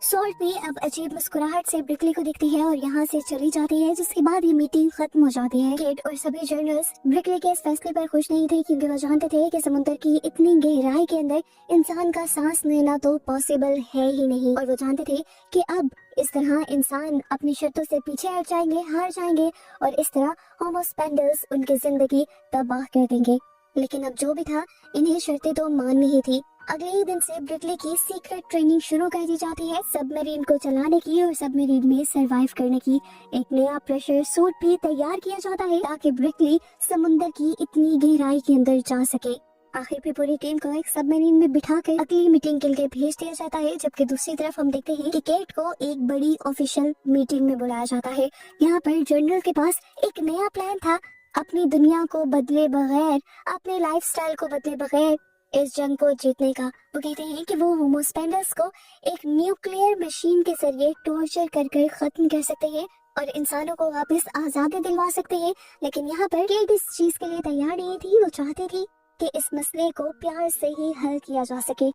सॉल्ट भी अब अजीब मुस्कुराहट से ब्रिकली को देखती है और यहाँ से चली जाती है, जिसके बाद ये मीटिंग खत्म हो जाती है। केट और सभी जर्नलिस्ट ब्रिकली के इस फैसले पर खुश नहीं थे, क्योंकि वो जानते थे कि समुद्र की इतनी गहराई के अंदर इंसान का सांस लेना तो पॉसिबल है ही नहीं, और वो जानते थे कि अब इस तरह इंसान अपनी शर्तों से पीछे हट जाएंगे, हार जाएंगे और इस तरह होमोस्पेंडल्स उनकी जिंदगी तबाह कर देंगे। लेकिन अब जो भी था, इन्हें शर्तें तो माननी ही थी। अगले ही दिन से ब्रिकली की सीक्रेट ट्रेनिंग शुरू कर दी जाती है, सबमरीन को चलाने की और सबमरीन में सरवाइव करने की। एक नया प्रेशर सूट भी तैयार किया जाता है ताकि ब्रिकली समुद्र की इतनी गहराई के अंदर जा सके। आखिर पे पूरी टीम को एक सबमरीन में बिठाकर अगली मीटिंग के लिए भेज दिया जाता है, जबकि दूसरी तरफ हम देखते हैं कि केट को एक बड़ी ऑफिशियल मीटिंग में बुलाया जाता है। यहाँ पर जनरल के पास एक नया प्लान था, अपनी दुनिया को बदले बगैर, अपने लाइफस्टाइल को बदले बगैर इस जंग को जीतने का। वो कहते हैं कि वो होमोस्पेंडल्स को एक न्यूक्लियर मशीन के जरिए टॉर्चर कर खत्म कर सकते हैं और इंसानों को वापस आजादी दिलवा सकते हैं। लेकिन यहाँ पर केट इस चीज के लिए तैयार नहीं थी। वो चाहती थी कि इस मसले को प्यार से ही हल किया जा सके।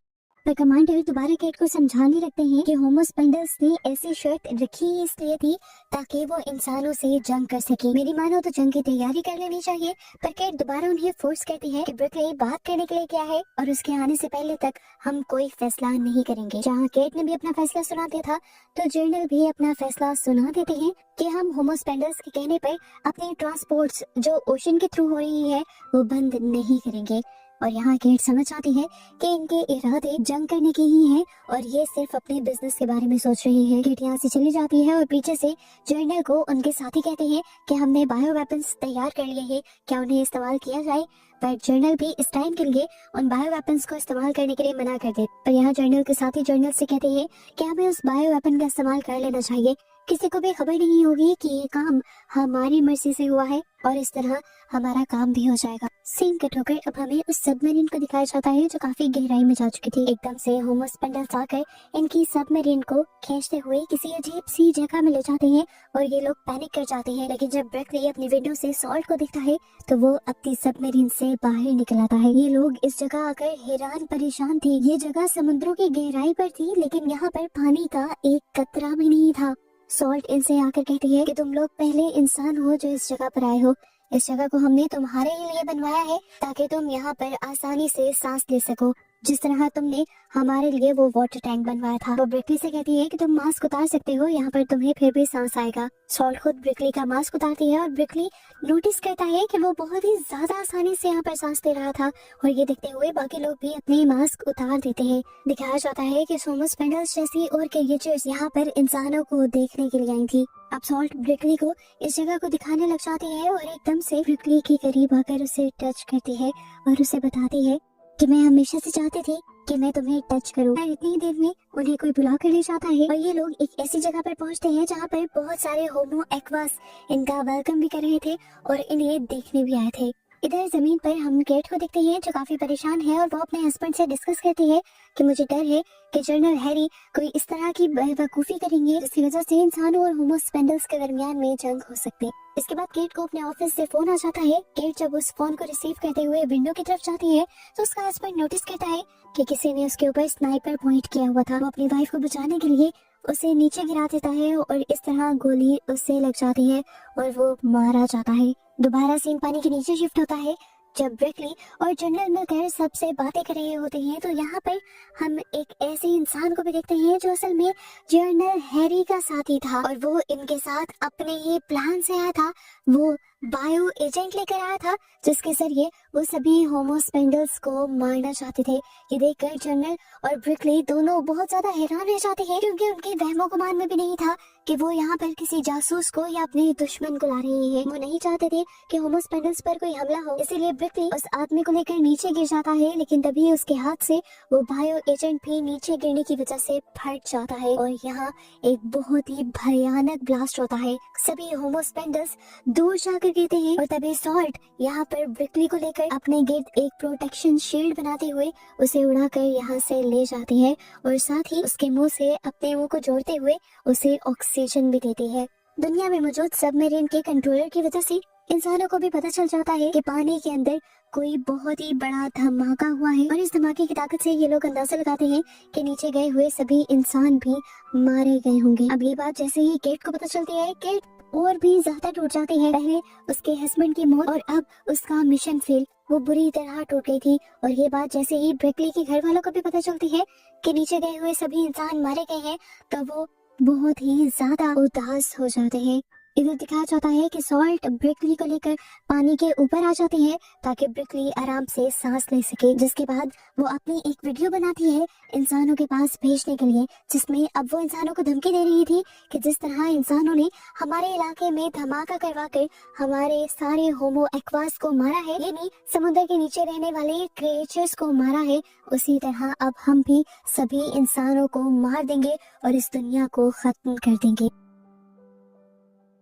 पर कमांडर दोबारा केट को समझाने लगते हैं कि होमोस्पेंडल्स ने ऐसी शर्त रखी इसलिए थी ताकि वो इंसानों से जंग कर सके। मेरी मानो तो जंग की तैयारी कर लेनी चाहिए। पर केट दोबारा उन्हें फोर्स करती है कि ब्रिकली बात करने के लिए क्या है और उसके आने से पहले तक हम कोई फैसला नहीं करेंगे। जहाँ केट ने भी अपना फैसला सुना दिया था, तो जर्नल भी अपना फैसला सुना देते हैं कि हम होमोस्पेंडल्स के कहने पर अपने ट्रांसपोर्ट्स जो ओशन के थ्रू हो रही है वो बंद नहीं करेंगे। और यहाँ केट समझ आती है कि इनके इरादे जंग करने के ही हैं और ये सिर्फ अपने बिजनेस के बारे में सोच रही है। केट यहाँ से चली जाती है और पीछे से जर्नल को उनके साथी कहते हैं कि हमने बायो वेपन्स तैयार कर लिए हैं, क्या उन्हें इस्तेमाल किया जाए। पर जर्नल भी इस टाइम के लिए उन बायो वेपन्स को इस्तेमाल करने के लिए मना कर दे। पर यहाँ जर्नल के साथी जर्नल से कहते हैं कि हमें उस बायो वेपन का इस्तेमाल कर लेना चाहिए, किसी को भी खबर नहीं होगी कि ये काम हमारी मर्जी से हुआ है और इस तरह हमारा काम भी हो जाएगा। सीन कट होकर अब हमें उस सबमरीन को दिखाया जाता है जो काफी गहराई में जा चुकी थी। एकदम से होमोस्पेंडल्स आकर इनकी सबमरीन को खींचते हुए किसी अजीब सी जगह में ले जाते हैं और ये लोग पैनिक कर जाते हैं। लेकिन जब ब्रिकली अपनी विंडो से सॉल्ट को देखता है तो वो अपनी सबमरीन से बाहर निकल आता है। ये लोग इस जगह आकर हैरान परेशान थे। ये जगह समुद्रों की गहराई पर थी, लेकिन यहाँ पर पानी का एक कतरा भी नहीं था। सॉल्ट इनसे आकर कहती है कि तुम लोग पहले इंसान हो जो इस जगह पर आए हो। इस जगह को हमने तुम्हारे ही लिए बनवाया है ताकि तुम यहाँ पर आसानी से सांस ले सको, जिस तरह तुमने हमारे लिए वो वाटर टैंक बनवाया था। वो ब्रिकली से कहती है कि तुम मास्क उतार सकते हो, यहाँ पर तुम्हें फिर भी सांस आएगा। सॉल्ट खुद ब्रिकली का मास्क उतारती है और ब्रिकली नोटिस करता है कि वो बहुत ही ज्यादा आसानी से यहाँ पर सांस ले रहा था और ये देखते हुए बाकी लोग भी अपने मास्क उतार देते हैं। दिखाया जाता है कि होमोस्पेंडल्स जैसी और क्रिएचर्स यहाँ पर इंसानों को देखने के लिए आई थी। अब सॉल्ट ब्रिकली को इस जगह को दिखाने लग जाती है और एकदम से ब्रिकली के करीब आकर उसे टच करती है और उसे बताती है कि मैं हमेशा से चाहती थी कि मैं तुम्हें टच करूं। और इतनी देर में उन्हें कोई बुला कर ले जाता है और ये लोग एक ऐसी जगह पर पहुंचते हैं जहाँ पर बहुत सारे होमो एक्वास इनका वेलकम भी कर रहे थे और इन्हें देखने भी आए थे। इधर जमीन पर हम केट को देखते हैं जो काफी परेशान है और वो अपने हस्बैंड से डिस्कस करती है कि मुझे डर है कि जनरल हैरी कोई इस तरह की बेवकूफी करेंगे जिसकी वजह से इंसानों और होमो स्पेंडल्स के दरमियान में जंग हो सकती है। इसके बाद केट को अपने ऑफिस से फोन आ जाता है। केट जब उस फोन को रिसीव करते हुए विंडो की तरफ जाती है तो उसका हस्बैंड नोटिस करता है कि किसी ने उसके ऊपर स्नाइपर पॉइंट किया हुआ था। वो अपनी वाइफ को बचाने के लिए उसे नीचे गिरा देता है और इस तरह गोली उससे लग जाती है और वो मारा जाता है। दोबारा सीन पानी के नीचे शिफ्ट होता है जब ब्रिकली और जनरल मिलकर सबसे बातें कर रहे होते हैं। तो यहाँ पर हम एक ऐसे इंसान को भी देखते हैं जो असल में जनरल हैरी का साथी था और वो इनके साथ अपने ही प्लान से आया था। वो बायो एजेंट लेकर आया था जिसके जरिए वो सभी होमो स्पेंडल्स को मारना चाहते थे। ये देखकर जनरल और ब्रिकली दोनों बहुत ज्यादा हैरान रह जाते हैं क्योंकि उनके वहमो गुमान में भी नहीं था कि वो यहाँ पर किसी जासूस को या अपने दुश्मन को ला रहे हैं। वो नहीं चाहते थे कि होमो स्पेंडल्स पर कोई हमला हो, इसीलिए ब्रिकली उस आदमी को लेकर नीचे गिर जाता है। लेकिन तभी उसके हाथ से वो बायो एजेंट भी नीचे गिरने की वजह से फट जाता है और यहाँ एक बहुत ही भयानक ब्लास्ट होता है। सभी होमो स्पेंडल्स दूर जाकर गिरते हैं और तभी सॉल्ट यहाँ पर ब्रिकली को लेकर अपने गिर्द एक प्रोटेक्शन शील्ड बनाते हुए उसे उड़ाकर यहाँ से ले जाती है और साथ ही उसके मुंह से अपने मुंह को जोड़ते हुए उसे ऑक्सीजन भी देती है। दुनिया में मौजूद सबमरीन के कंट्रोलर की वजह से इंसानों को भी पता चल जाता है कि पानी के अंदर कोई बहुत ही बड़ा धमाका हुआ है और इस धमाके की ताकत से ये लोग अंदाजा लगाते हैं कि नीचे गए हुए सभी इंसान भी मारे गए होंगे। अब ये बात जैसे ही केट को पता चलती है, केट और भी ज्यादा टूट जाती है। पहले उसके हस्बैंड की मौत और अब उसका मिशन फेल, वो बुरी तरह टूट गई थी। और ये बात जैसे ही ब्रिकली के घर वालों को भी पता चलती है कि नीचे गए हुए सभी इंसान मारे गए हैं तो वो बहुत ही ज्यादा उदास हो जाते हैं। इधर दिखाया जाता है कि सॉल्ट ब्रिकली को लेकर पानी के ऊपर आ जाती है ताकि ब्रिकली आराम से सांस ले सके। जिसके बाद वो अपनी एक वीडियो बनाती है इंसानों के पास भेजने के लिए, जिसमें अब वो इंसानों को धमकी दे रही थी कि जिस तरह इंसानों ने हमारे इलाके में धमाका करवा कर हमारे सारे होमो एक्वास को मारा है, यानी समुद्र के नीचे रहने वाले क्रिएचर्स को मारा है, उसी तरह अब हम भी सभी इंसानों को मार देंगे और इस दुनिया को खत्म कर देंगे।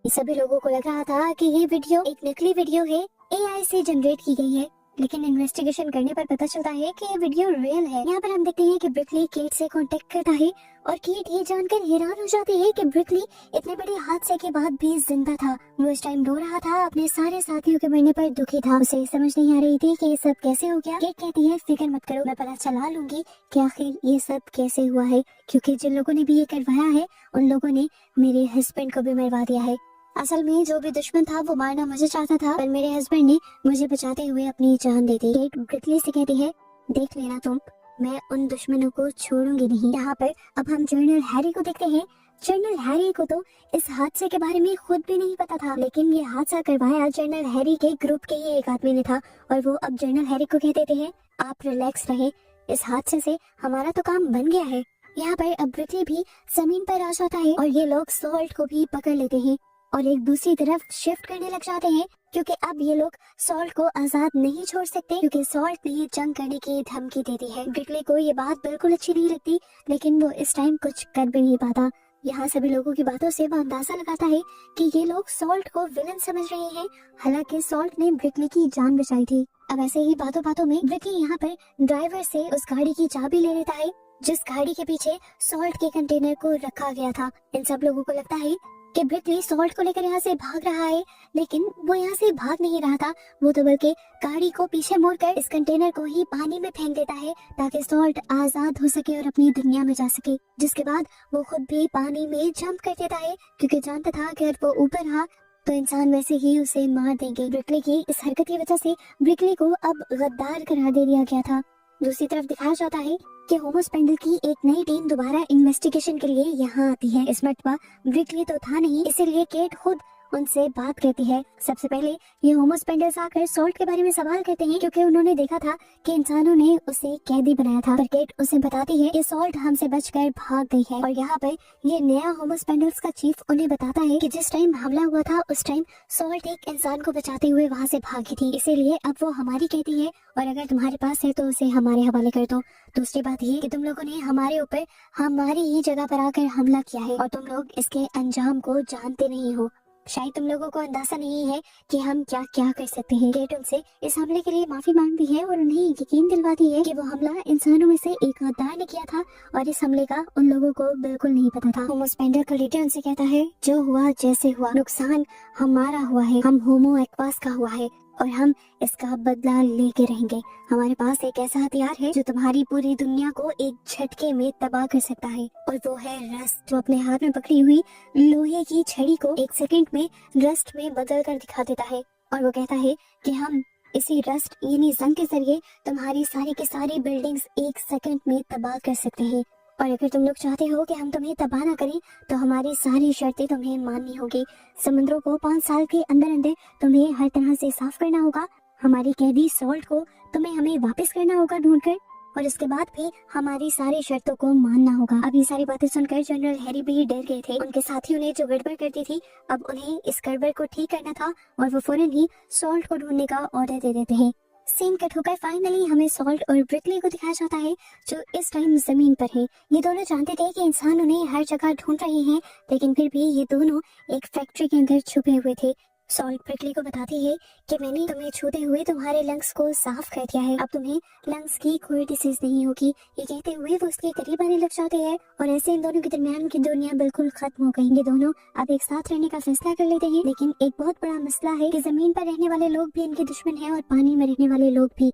सभी लोगों को लग रहा था कि ये वीडियो एक नकली वीडियो है, एआई से जनरेट की गई है, लेकिन इन्वेस्टिगेशन करने पर पता चलता है कि ये वीडियो रियल है। यहाँ पर हम देखते हैं कि ब्रिकली केट से कांटेक्ट करता है और केट ये जानकर हैरान हो जाती है कि ब्रिकली इतने बड़े हादसे के बाद भी जिंदा था। वो इस टाइम रो रहा था, अपने सारे साथियों के मरने पर दुखी था। उसे समझ नहीं आ रही थी कि ये सब कैसे हो गया। केट कहती है फिक्र मत करो, मैं पता चला लूंगी कि आखिर ये सब कैसे हुआ है, क्योंकि जिन लोगों ने भी ये करवाया है उन लोगों ने मेरे हस्बैंड को भी मरवा दिया है। असल में जो भी दुश्मन था वो मारना मुझे चाहता था, पर मेरे हस्बैंड ने मुझे बचाते हुए अपनी जान दे दी। केट ब्रिकली से कहती है देख लेना तुम, मैं उन दुश्मनों को छोड़ूंगी नहीं। यहाँ पर अब हम जनरल हैरी को देखते हैं। जनरल हैरी को तो इस हादसे के बारे में खुद भी नहीं पता था, लेकिन ये हादसा करवाया जनरल हैरी के ग्रुप के ही एक आदमी ने था और वो अब जनरल हैरी को कह देते हैं आप रिलैक्स रहे, इस हादसे से हमारा तो काम बन गया है। यहाँ पर अब ब्रिकली भी जमीन पर आ जाता है और ये लोग सॉल्ट को भी पकड़ लेते हैं और एक दूसरी तरफ शिफ्ट करने लग जाते हैं, क्योंकि अब ये लोग सॉल्ट को आजाद नहीं छोड़ सकते, क्योंकि सॉल्ट ने जंग करने की धमकी दे दी है। ब्रिकली को ये बात बिल्कुल अच्छी नहीं लगती, लेकिन वो इस टाइम कुछ कर भी नहीं पाता। यहाँ सभी लोगों की बातों से वो अंदाजा लगाता है कि ये लोग सॉल्ट को विलन समझ रहे हैं, हालांकि सॉल्ट ने ब्रिकली की जान बचाई थी। अब ऐसे ही बातों बातों में ब्रिकली यहाँ पर ड्राइवर से उस गाड़ी की चाबी ले लेता है जिस गाड़ी के पीछे सॉल्ट के कंटेनर को रखा गया था। इन सब लोगों को लगता है कि ब्रिकली सॉल्ट को लेकर यहाँ से भाग रहा है, लेकिन वो यहाँ से भाग नहीं रहा था, वो तो बल्कि गाड़ी को पीछे मोड़कर इस कंटेनर को ही पानी में फेंक देता है ताकि सॉल्ट आजाद हो सके और अपनी दुनिया में जा सके। जिसके बाद वो खुद भी पानी में जंप कर देता है, क्योंकि जानता था कि अगर वो ऊपर रहा तो इंसान वैसे ही उसे मार देंगे। ब्रिकली की इस हरकत की वजह से ब्रिकली को अब गद्दार करार दे दिया गया था। दूसरी तरफ दिखाया जाता है कि होमो स्पेंडल की एक नई टीम दोबारा इन्वेस्टिगेशन के लिए यहाँ आती है। इस मर्तबा ब्रिकली तो था नहीं, इसीलिए केट खुद उनसे बात करती है। सबसे पहले ये होमोस्पेंडल्स आकर सॉल्ट के बारे में सवाल करते हैं, क्योंकि उन्होंने देखा था कि इंसानों ने उसे कैदी बनाया था। पर केट उसे बताती है कि सॉल्ट हमसे बचकर भाग गई है। और यहाँ पर ये नया होमोस्पेंडल्स का चीफ उन्हें बताता है कि जिस टाइम हमला हुआ था उस टाइम सॉल्ट एक इंसान को बचाते हुए वहाँ से भागी थी, इसीलिए अब वो हमारी कहती है और अगर तुम्हारे पास है तो उसे हमारे हवाले कर दो। दूसरी बात ये कि तुम लोगों ने हमारे ऊपर हमारी ही जगह पर आकर हमला किया है और तुम लोग इसके अंजाम को जानते नहीं हो। शायद तुम लोगों को अंदाजा नहीं है कि हम क्या क्या कर सकते हैं। केट उनसे इस हमले के लिए माफी मांगती है और उन्हें यकीन दिलवाती है कि वो हमला इंसानों में से एक गद्दार ने किया था और इस हमले का उन लोगों को बिल्कुल नहीं पता था। होमोस्पेंडल का लीडर उनसे कहता है, जो हुआ जैसे हुआ, नुकसान हमारा हुआ है, हम होमो एक्वास का हुआ है और हम इसका बदला लेके रहेंगे। हमारे पास एक ऐसा हथियार है जो तुम्हारी पूरी दुनिया को एक झटके में तबाह कर सकता है और वो है रस्ट, जो अपने हाथ में पकड़ी हुई लोहे की छड़ी को एक सेकंड में रस्ट में बदल कर दिखा देता है। और वो कहता है कि हम इसी रस्ट यानी जंग के जरिए तुम्हारी सारी की सारी बिल्डिंग्स एक सेकंड में तबाह कर सकते हैं और अगर तुम लोग चाहते हो कि हम तुम्हें तबाह ना करें तो हमारी सारी शर्तें तुम्हें माननी होगी। समुद्रों को 5 साल के अंदर अंदर तुम्हें हर तरह से साफ करना होगा, हमारी कैदी सॉल्ट को तुम्हें हमें वापस करना होगा ढूंढकर और इसके बाद भी हमारी सारी शर्तों को मानना होगा। अब ये सारी बातें सुनकर जनरल हैरी भी डर गए थे। उनके साथियों ने जो गड़बड़ करती थी अब उन्हें इस गड़बड़ को ठीक करना था और वो फौरन ही सॉल्ट को ढूंढने का ऑर्डर दे देते हैं। सीन कट होकर फाइनली हमें सॉल्ट और ब्रिकली को दिखाया जाता है जो इस टाइम जमीन पर है। ये दोनों जानते थे कि इंसान उन्हें हर जगह ढूंढ रहे हैं, लेकिन फिर भी ये दोनों एक फैक्ट्री के अंदर छुपे हुए थे। सॉल्ट ब्रिकली को बताती है कि मैंने तुम्हें छूते हुए तुम्हारे लंग्स को साफ कर दिया है, अब तुम्हें लंग्स की कोई डिसीज नहीं होगी। ये कहते हुए वो उसके करीब आने लग जाते हैं और ऐसे इन दोनों के दरमियान की दुनिया बिल्कुल खत्म हो गई। ये दोनों अब एक साथ रहने का फैसला कर लेते हैं, लेकिन एक बहुत बड़ा मसला है कि जमीन पर रहने वाले लोग भी इनके दुश्मन हैं और पानी में रहने वाले लोग भी।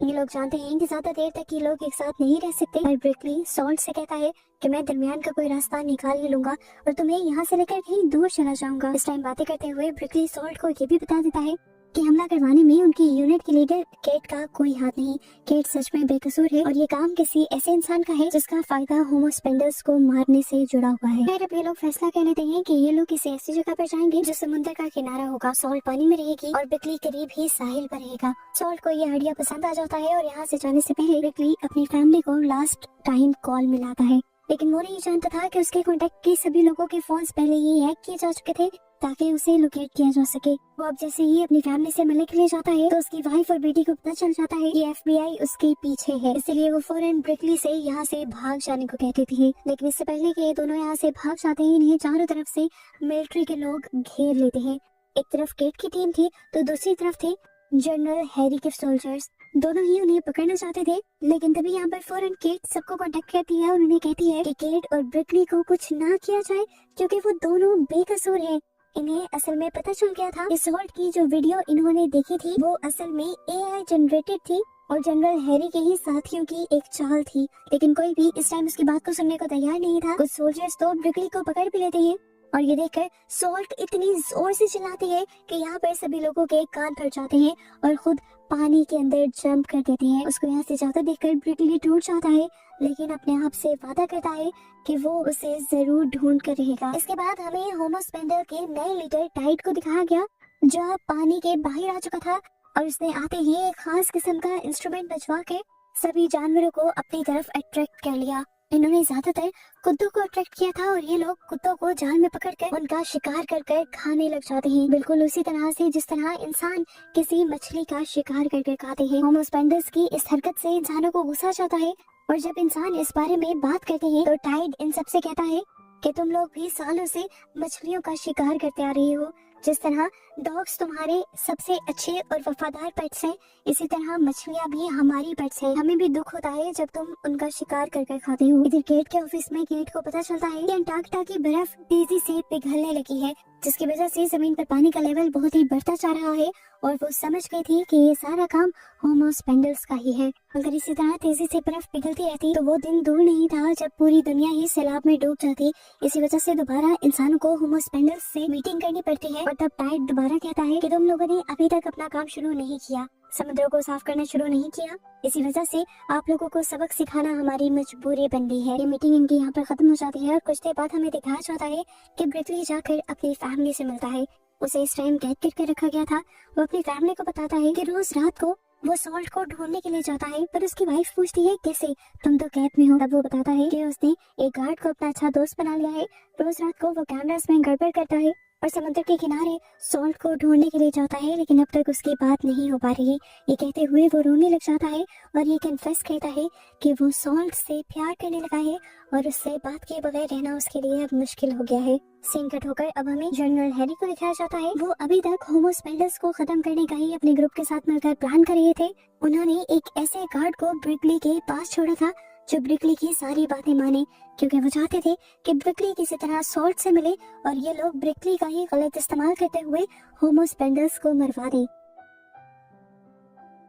ये लोग जानते हैं कि ज्यादा देर तक ये लोग एक साथ नहीं रह सकते और ब्रिकली सॉल्ट से कहता है कि मैं दरमियान का कोई रास्ता निकाल ही लूंगा और तुम्हें यहाँ से लेकर कहीं दूर चला जाऊंगा। इस टाइम बातें करते हुए ब्रिकली सॉल्ट को ये भी बता देता है कि हमला करवाने में उनकी यूनिट के लीडर केट का कोई हाथ नहीं। केट सच में बेकसूर है और ये काम किसी ऐसे इंसान का है जिसका फायदा होमोस्पेंडल्स को मारने से जुड़ा हुआ है। फिर अब ये लोग फैसला कर लेते हैं कि ये लोग किसी ऐसी जगह पर जाएंगे जो समुद्र का किनारा होगा। सॉल्ट पानी में रहेगी और ब्रिकली करीब ही साहिल पर रहेगा। सॉल्ट को ये आइडिया पसंद आ जाता है और यहाँ से जाने से पहले ब्रिकली अपनी फैमिली को लास्ट टाइम कॉल मिलाता है, लेकिन वो नहीं जानता था कि उसके कॉन्टेक्ट के सभी लोगों के फोन पहले ही हैक किए जा चुके थे ताकि उसे लोकेट किया जा सके। वो अब जैसे ही अपनी फैमिली से मिलने के लिए जाता है तो उसकी वाइफ और बेटी को पता चल जाता है कि FBI उसके पीछे है, इसलिए वो फौरन ब्रिकली से यहाँ से भाग जाने को कहती थी। लेकिन इससे पहले कि ये दोनों यहाँ से भाग जाते हैं इन्हें चारों तरफ से मिलिट्री के लोग घेर लेते हैं। एक तरफ केट की टीम थी तो दूसरी तरफ थे जनरल हैरी के सोल्जर्स। दोनों ही उन्हें पकड़ना चाहते थे, लेकिन तभी यहाँ पर फौरन केट सबको कांटेक्ट करती है और उन्हें कहती है कि केट और ब्रिकली को कुछ ना किया जाए क्योंकि वो दोनों बेकसूर हैं। इन्हें असल में पता चल गया था कि सॉल्ट की जो वीडियो इन्होंने देखी थी वो असल में AI जनरेटेड थी और जनरल हैरी के ही साथियों की एक चाल थी, लेकिन कोई भी इस टाइम उसकी बात को सुनने को तैयार नहीं था। कुछ सोल्जर्स तो ब्रिकली को पकड़ भी लेते हैं और ये देखकर सॉल्ट इतनी जोर से चिल्लाती है कि यहाँ पर सभी लोगों के कान फट जाते हैं और खुद पानी के अंदर जंप कर देते हैं। उसको यहाँ से जाता देखकर ब्रिकली टूट जाता है, लेकिन अपने आप से वादा करता है कि वो उसे जरूर ढूंढ कर रहेगा। इसके बाद हमें होमोस्पेंडल के नए लीडर टाइड को दिखाया गया जो पानी के बाहर आ चुका था और उसने आते ही एक खास किस्म का इंस्ट्रूमेंट बजवा के सभी जानवरों को अपनी तरफ अट्रैक्ट कर लिया। इन्होंने ज्यादातर कुत्तों को अट्रैक्ट किया था और ये लोग कुत्तों को जाल में पकड़कर उनका शिकार कर कर खाने लग जाते हैं, बिल्कुल उसी तरह से जिस तरह इंसान किसी मछली का शिकार कर कर खाते हैं। होमोस्पेंडल्स की इस हरकत से इंसानों को गुस्सा जाता है और जब इंसान इस बारे में बात करते हैं तो टाइड इन सबसे कहता है कि तुम लोग भी सालों से मछलियों का शिकार करते आ रहे हो। जिस तरह डॉग्स तुम्हारे सबसे अच्छे और वफादार पेट्स हैं, इसी तरह मछलियाँ भी हमारी पेट्स हैं। हमें भी दुख होता है जब तुम उनका शिकार कर कर खाते हो। इधर केट के ऑफिस में केट को पता चलता है कि अंटार्कटिका की बर्फ तेजी से पिघलने लगी है, जिसकी वजह से जमीन पर पानी का लेवल बहुत ही बढ़ता जा रहा है और वो समझ गई थी कि ये सारा काम होमोस्पेंडल्स का ही है। अगर इसी तरह तेजी से बर्फ पिघलती रहती तो वो दिन दूर नहीं था जब पूरी दुनिया ही सैलाब में डूब जाती। इसी वजह से दोबारा इंसानों को होमोस्पेंडल्स से मीटिंग करनी पड़ती है और तब टाइड दोबारा कहता है कि तुम लोगों ने अभी तक अपना काम शुरू नहीं किया। समुद्रों को साफ करना शुरू नहीं किया। इसी वजह से आप लोगों को सबक सिखाना हमारी मजबूरी बन गई है। ये मीटिंग इनकी यहाँ पर खत्म हो जाती है और कुछ देर बाद हमें दिखाया जाता है कि ब्रिकली जाकर अपनी फैमिली से मिलता है। उसे इस टाइम कैद करके रखा गया था। वो अपनी फैमिली को बताता है कि रोज रात को वो सॉल्ट को ढूंढने के लिए जाता है, पर उसकी वाइफ पूछती है कैसे, तुम तो कैद में हो। तब वो बताता है कि उसने एक गार्ड को अपना अच्छा दोस्त बना लिया है। रोज रात को वो कैमरास में गड़बड़ करता है और समुद्र के किनारे सॉल्ट को ढूंढने के लिए जाता है, लेकिन अब तक उसकी बात नहीं हो पा रही। ये कहते हुए वो रोने लग जाता है और ये कन्फेस करता है कि वो सॉल्ट से प्यार करने लगा है और उससे बात किए बगैर रहना उसके लिए अब मुश्किल हो गया है। सीन कट होकर अब हमें जनरल हैरी को दिखाया जाता है। वो अभी तक होमो स्पेंडल्स को खत्म करने का ही अपने ग्रुप के साथ मिलकर प्लान कर रहे थे। उन्होंने एक ऐसे गार्ड को ब्रिकली के पास छोड़ा था जो ब्रिकली की सारी बातें माने, क्योंकि वो चाहते थे कि ब्रिकली किसी तरह सॉल्ट से मिले और ये लोग ब्रिकली का ही गलत इस्तेमाल करते हुए होमो स्पेंडल्स को मरवा दें।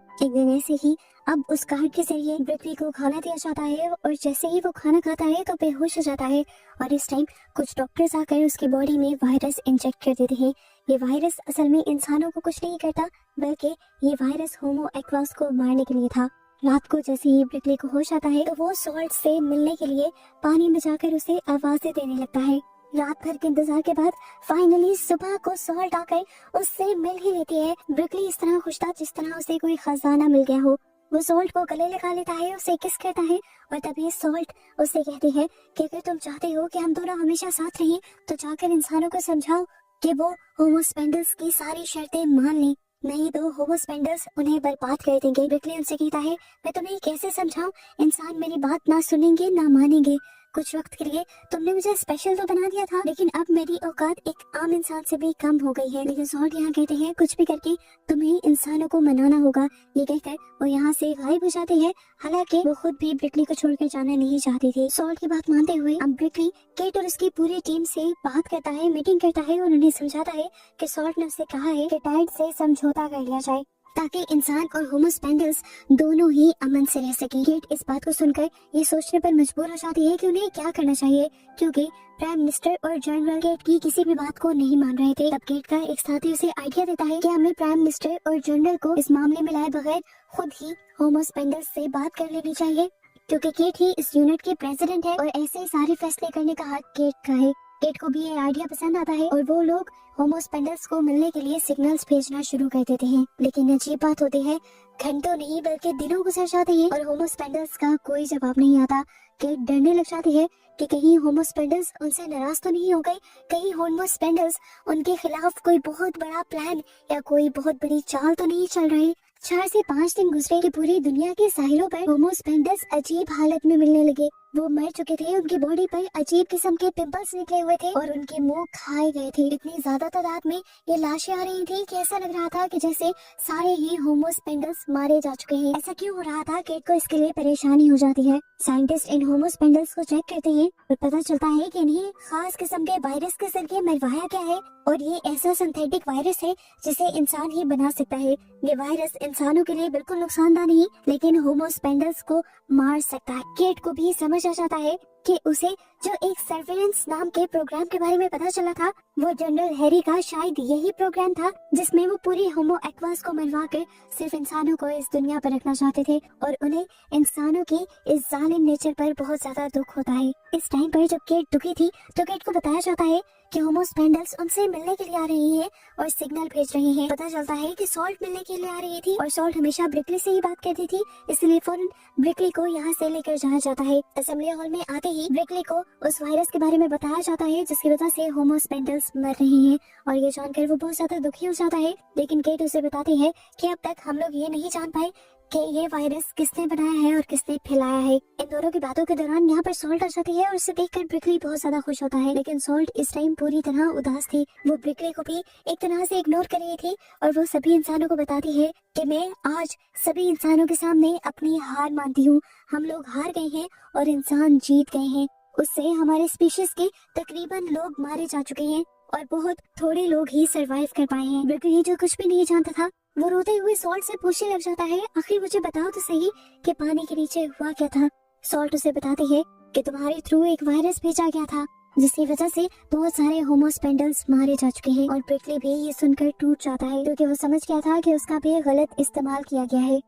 एक दिन ऐसे ही अब उस गार्ड के जरिए ब्रिकली को खाना दिया जाता है और जैसे ही वो खाना खाता है तो बेहोश हो जाता है और इस टाइम कुछ डॉक्टर्स आकर उसकी बॉडी में वायरस इंजेक्ट कर देते हैं। ये वायरस असल में इंसानों को कुछ नहीं करता, बल्कि ये वायरस होमो एक्वास को मारने के लिए था। रात को जैसे ही ब्रिकली को होश आता है तो वो सॉल्ट से मिलने के लिए पानी में जाकर उसे आवाजें देने लगता है। रात भर के इंतजार के बाद फाइनली सुबह को सॉल्ट आकर उससे मिल ही लेती है। ब्रिकली इस तरह खुश था जिस तरह उसे कोई खजाना मिल गया हो। वो सॉल्ट को गले लगा लेता है, उसे किस करता है और तभी सॉल्ट उसे कहती है कि अगर तुम चाहते हो कि हम दोनों हमेशा साथ रहें तो जाकर इंसानों को समझाओ कि वो होमो स्पेंडल्स की सारी शर्तें मान लें, नहीं तो होमो स्पेंडल्स उन्हें बर्बाद कर देंगे। ब्रिकली उनसे कहता है मैं तुम्हें कैसे समझाऊं, इंसान मेरी बात ना सुनेंगे ना मानेंगे। कुछ वक्त के लिए तुमने मुझे स्पेशल तो बना दिया था, लेकिन अब मेरी औकात एक आम इंसान से भी कम हो गई है। लेकिन सॉल्ट यहाँ कहते हैं कुछ भी करके तुम्हें इंसानों को मनाना होगा। ये कहकर वो यहाँ से गायब हो जाते हैं। हालांकि वो खुद भी ब्रिकली को छोड़कर जाना नहीं चाहती थी। सॉल्ट की बात मानते हुए अब ब्रिकली केट और उसकी पूरी टीम से बात करता है, मीटिंग करता है और उन्हें समझाता है कि सॉल्ट ने उससे कहा है कि टाइड से समझौता कर लिया जाए ताकि इंसान और होमो स्पेंडल्स दोनों ही अमन से रह सके। केट इस बात को सुनकर ये सोचने पर मजबूर हो जाती है कि उन्हें क्या करना चाहिए, क्योंकि प्राइम मिनिस्टर और जनरल केट की किसी भी बात को नहीं मान रहे थे। तब केट का एक साथी उसे आइडिया देता है कि हमें प्राइम मिनिस्टर और जनरल को इस मामले में लाए बगैर खुद ही होमो स्पेंडल्स से बात कर लेनी चाहिए, क्योंकि केट ही इस यूनिट की प्रेसिडेंट है और ऐसे ही सारे फैसले करने का हक केट का है। केट को भी ये आइडिया पसंद आता है और वो लोग होमो स्पेंडल्स को मिलने के लिए सिग्नल्स भेजना शुरू कर देते हैं। लेकिन अजीब बात होती है, घंटों नहीं बल्कि दिनों गुजर जाते हैं और होमो स्पेंडल्स का कोई जवाब नहीं आता। केट डरने लग जाती है कि कहीं होमो स्पेंडल्स उनसे नाराज तो नहीं हो गए, कहीं होमो स्पेंडल्स उनके खिलाफ कोई बहुत बड़ा प्लान या कोई बहुत बड़ी चाल तो नहीं चल रही। 4 से 5 दिन गुजरे कि पूरी दुनिया के साहिलों पर होमो स्पेंडल्स अजीब हालत में मिलने लगे। वो मर चुके थे, उनकी बॉडी पर अजीब किस्म के पिंपल्स निकले हुए थे और उनके मुंह खाए गए थे। इतनी ज्यादा तादाद में ये लाशें आ रही थी कि ऐसा लग रहा था कि जैसे सारे ही होमो स्पेंडल्स मारे जा चुके हैं। ऐसा क्यों हो रहा था, केट को इसके लिए परेशानी हो जाती है। साइंटिस्ट इन होमो स्पेंडल्स को चेक करते हैं और पता चलता है कि इन्हें खास किस्म के वायरस के जरिए मरवाया गया है और ये ऐसा सिंथेटिक वायरस है जिसे इंसान ही बना सकता है। ये वायरस इंसानों के लिए बिल्कुल नुकसानदार नहीं, लेकिन होमो स्पेंडल्स को मार सकता है। केट को भी समझ आ जाता है कि उसे जो एक सर्वेलेंस नाम के प्रोग्राम के बारे में पता चला था, वो जनरल हैरी का शायद यही प्रोग्राम था जिसमें वो पूरी होमो एक्वास को मरवा कर सिर्फ इंसानों को इस दुनिया पर रखना चाहते थे और उन्हें इंसानों की इस जालिम नेचर पर बहुत ज्यादा दुख होता है। इस टाइम पर जब केट दुखी थी तो केट को बताया जाता है कि होमो स्पेंडल्स उनसे मिलने के लिए आ रही हैं और सिग्नल भेज रहे हैं। पता चलता है कि सॉल्ट मिलने के लिए आ रही थी और सॉल्ट हमेशा ब्रिकली से ही बात करती थी, इसलिए फौरन ब्रिकली को यहाँ से लेकर जाया जाता है। असेंबली हॉल में आते ही ब्रिकली को उस वायरस के बारे में बताया जाता है जिसकी वजह से होमो स्पेंडल्स मर रहे हैं और ये जानकर वो बहुत ज्यादा दुखी हो जाता है। लेकिन केट उसे बताती है कि अब तक हम लोग ये नहीं जान पाए कि ये वायरस किसने बनाया है और किसने फैलाया है। इन दोनों की बातों के दौरान यहाँ पर सॉल्ट आ जाती है और उसे देखकर ब्रिकली बहुत ज्यादा खुश होता है, लेकिन सॉल्ट इस टाइम पूरी तरह उदास थी। वो ब्रिकली को भी एक तरह से इग्नोर कर रही थी और वो सभी इंसानों को बताती है कि मैं आज सभी इंसानों के सामने अपनी हार मानती हूँ। हम लोग हार गए हैं और इंसान जीत गए हैं। उससे हमारे स्पीशीज के तकरीबन लोग मारे जा चुके हैं और बहुत थोड़े लोग ही सरवाइव कर पाए हैं। ब्रिकली जो कुछ भी नहीं जानता था, वो रोते हुए सॉल्ट से पूछने लग जाता है, आखिर मुझे बताओ तो सही कि पानी के नीचे हुआ क्या था। सॉल्ट उसे बताती है कि तुम्हारे थ्रू एक वायरस भेजा गया था जिसकी वजह से बहुत सारे होमोस्पेंडल्स मारे जा चुके हैं। और ब्रिकली भी ये सुनकर टूट जाता है क्योंकि वो समझ गया था कि उसका भी गलत इस्तेमाल किया गया है।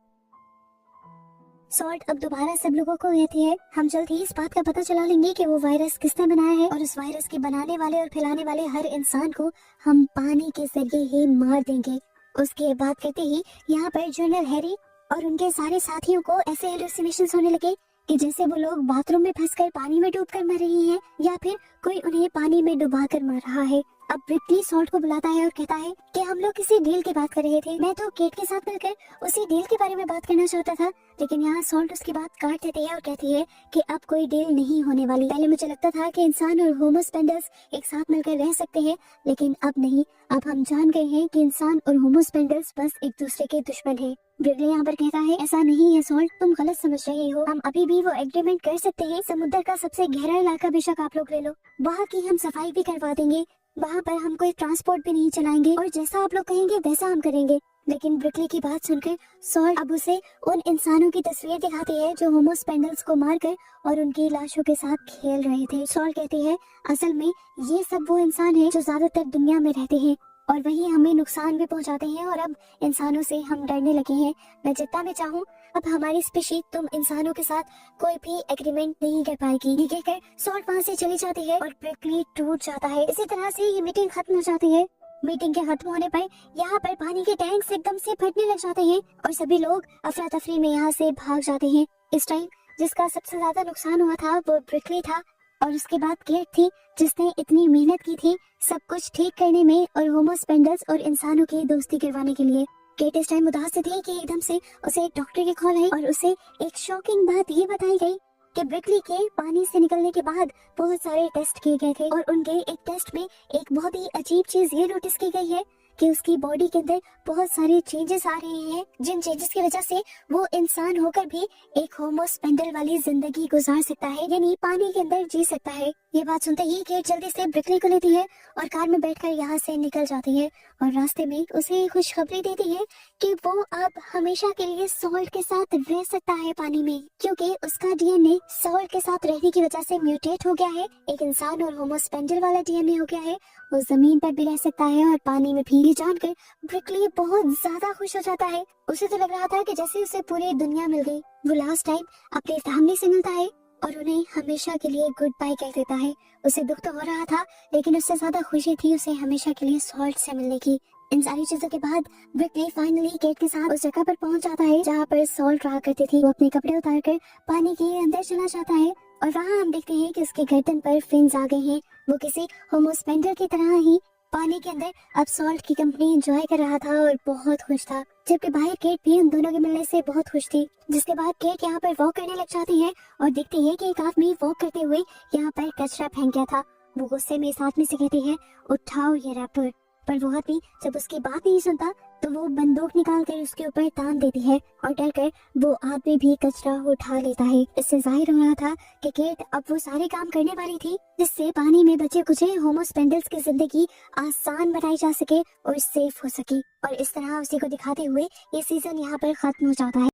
सॉल्ट अब दोबारा सब लोगों को कहती है, हम जल्द ही इस बात का पता चला लेंगे कि वो वायरस किसने बनाया है और उस वायरस के बनाने वाले और फैलाने वाले हर इंसान को हम पानी के जरिए ही मार देंगे। उसके बाद कहते ही यहाँ पर जनरल हैरी और उनके सारे साथियों को ऐसे हेलुसिनेशंस होने लगे कि जैसे वो लोग बाथरूम में फंसकर पानी में डूबकर मर रही हैं या फिर कोई उन्हें पानी में डुबाकर मर रहा है। अब ब्रिकली सॉल्ट को बुलाता है और कहता है कि हम लोग किसी डील की बात कर रहे थे, मैं तो केट के साथ मिलकर उसी डील के बारे में बात करना चाहता था। लेकिन यहाँ सॉल्ट उसकी बात काट देती है और कहती है कि अब कोई डील नहीं होने वाली। पहले मुझे लगता था कि इंसान और होमोस्पेंडल्स एक साथ मिलकर रह सकते हैं, लेकिन अब नहीं। अब हम जान गए हैं कि इंसान और होमोस्पेंडल्स बस एक दूसरे के दुश्मन है। ब्रिकली यहाँ पर कहता है, ऐसा नहीं है सॉल्ट, तुम गलत समझ रहे हो। हम अभी भी वो एग्रीमेंट कर सकते हैं। समुद्र का सबसे गहरा इलाका बेशक आप लोग ले लो, वहाँ की हम सफाई भी करवा देंगे, वहाँ पर हम कोई ट्रांसपोर्ट भी नहीं चलाएंगे और जैसा आप लोग कहेंगे वैसा हम करेंगे। लेकिन ब्रिकली की बात सुनकर सॉल्ट अब उसे उन इंसानों की तस्वीर दिखाती है जो होमोस्पेंडल्स को मारकर और उनकी लाशों के साथ खेल रहे थे। सॉल्ट कहती है, असल में ये सब वो इंसान है जो ज्यादातर दुनिया में रहते हैं और वही हमें नुकसान भी पहुंचाते हैं और अब इंसानों से हम डरने लगे हैं। मैं जितना भी चाहूँ अब हमारी स्पीशीज तुम इंसानों के साथ कोई भी एग्रीमेंट नहीं कर पाएगी। ये कहकर सॉल्ट वहाँ से चली जाती है और ब्रिकली टूट जाता है। इसी तरह से ये मीटिंग खत्म हो जाती है। मीटिंग के खत्म होने पर यहाँ पर पानी के टैंक्स एकदम से फटने लग जाते हैं और सभी लोग अफरा तफरी में यहाँ से भाग जाते हैं। इस टाइम जिसका सबसे ज्यादा नुकसान हुआ था वो ब्रिकली था और उसके बाद केट थी जिसने इतनी मेहनत की थी सब कुछ ठीक करने में और होमोस्पेंडल्स और इंसानों की दोस्ती करवाने के लिए। केट इस टाइम उदास थी कि एकदम से उसे एक डॉक्टर की कॉल आई और उसे एक शॉकिंग बात ये बताई गई कि ब्रिकली के पानी से निकलने के बाद बहुत सारे टेस्ट किए गए थे और उनके एक टेस्ट में एक बहुत ही अजीब चीज ये नोटिस की गई है कि उसकी बॉडी के अंदर बहुत सारे चेंजेस आ रहे हैं, जिन चेंजेस की वजह से वो इंसान होकर भी एक होमोस्पेंडल वाली जिंदगी गुजार सकता है, यानी पानी के अंदर जी सकता है। ये बात सुनते ही केट जल्दी से ब्रिकली को लेती है और कार में बैठकर यहाँ से निकल जाती है और रास्ते में उसे खुशखबरी देती है कि वो अब हमेशा के लिए सॉल्ट के साथ रह सकता है पानी में, क्योंकि उसका डीएनए सॉल्ट के साथ रहने की वजह से म्यूटेट हो गया है। एक इंसान और होमोस्पेंडल वाला डीएनए हो गया है। वो जमीन पर भी रह सकता है और पानी में भी। जानकर ब्रिकली बहुत ज्यादा खुश हो जाता है। उसे तो लग रहा था कि जैसे उसे पूरी दुनिया मिल गई। वो लास्ट टाइम अपनी फैमिली से मिलता है और उन्हें हमेशा के लिए गुड बाय कह देता है। उसे दुख तो हो रहा था लेकिन उससे ज्यादा खुशी थी उसे हमेशा के लिए सॉल्ट से मिलने की। इन सारी चीजों के बाद ब्रिकली फाइनली केट के साथ उस जगह पर पहुंच जाता है जहाँ पर सॉल्ट रहा करती थी। वो अपने कपड़े उतारकर पानी के अंदर चला जाता है और वहाँ हम देखते हैं कि उसके गर्दन पर फिन्स आ गए हैं। वो किसी होमोस्पेंडल की तरह ही पानी के अंदर अब सॉल्ट की कंपनी एंजॉय कर रहा था और बहुत खुश था, जबकि बाहर केट भी उन दोनों के मिलने से बहुत खुश थी। जिसके बाद केट यहाँ पर वॉक करने लग जाती है और देखती है कि एक आदमी वॉक करते हुए यहाँ पर कचरा फेंक गया था। वो गुस्से में इस आदमी से कहती है, उठाओ ये रैपर। पर वो आदमी जब उसकी बात नहीं सुनता तो वो बंदूक निकाल कर उसके ऊपर तान देती है और डर कर वो आदमी भी कचरा उठा लेता है। इससे जाहिर हो रहा था कि केट अब वो सारे काम करने वाली थी जिससे पानी में बचे कुछ होमोस्पेंडल्स की जिंदगी आसान बनाई जा सके और सेफ हो सके। और इस तरह उसी को दिखाते हुए ये सीजन यहाँ पर खत्म हो जाता है।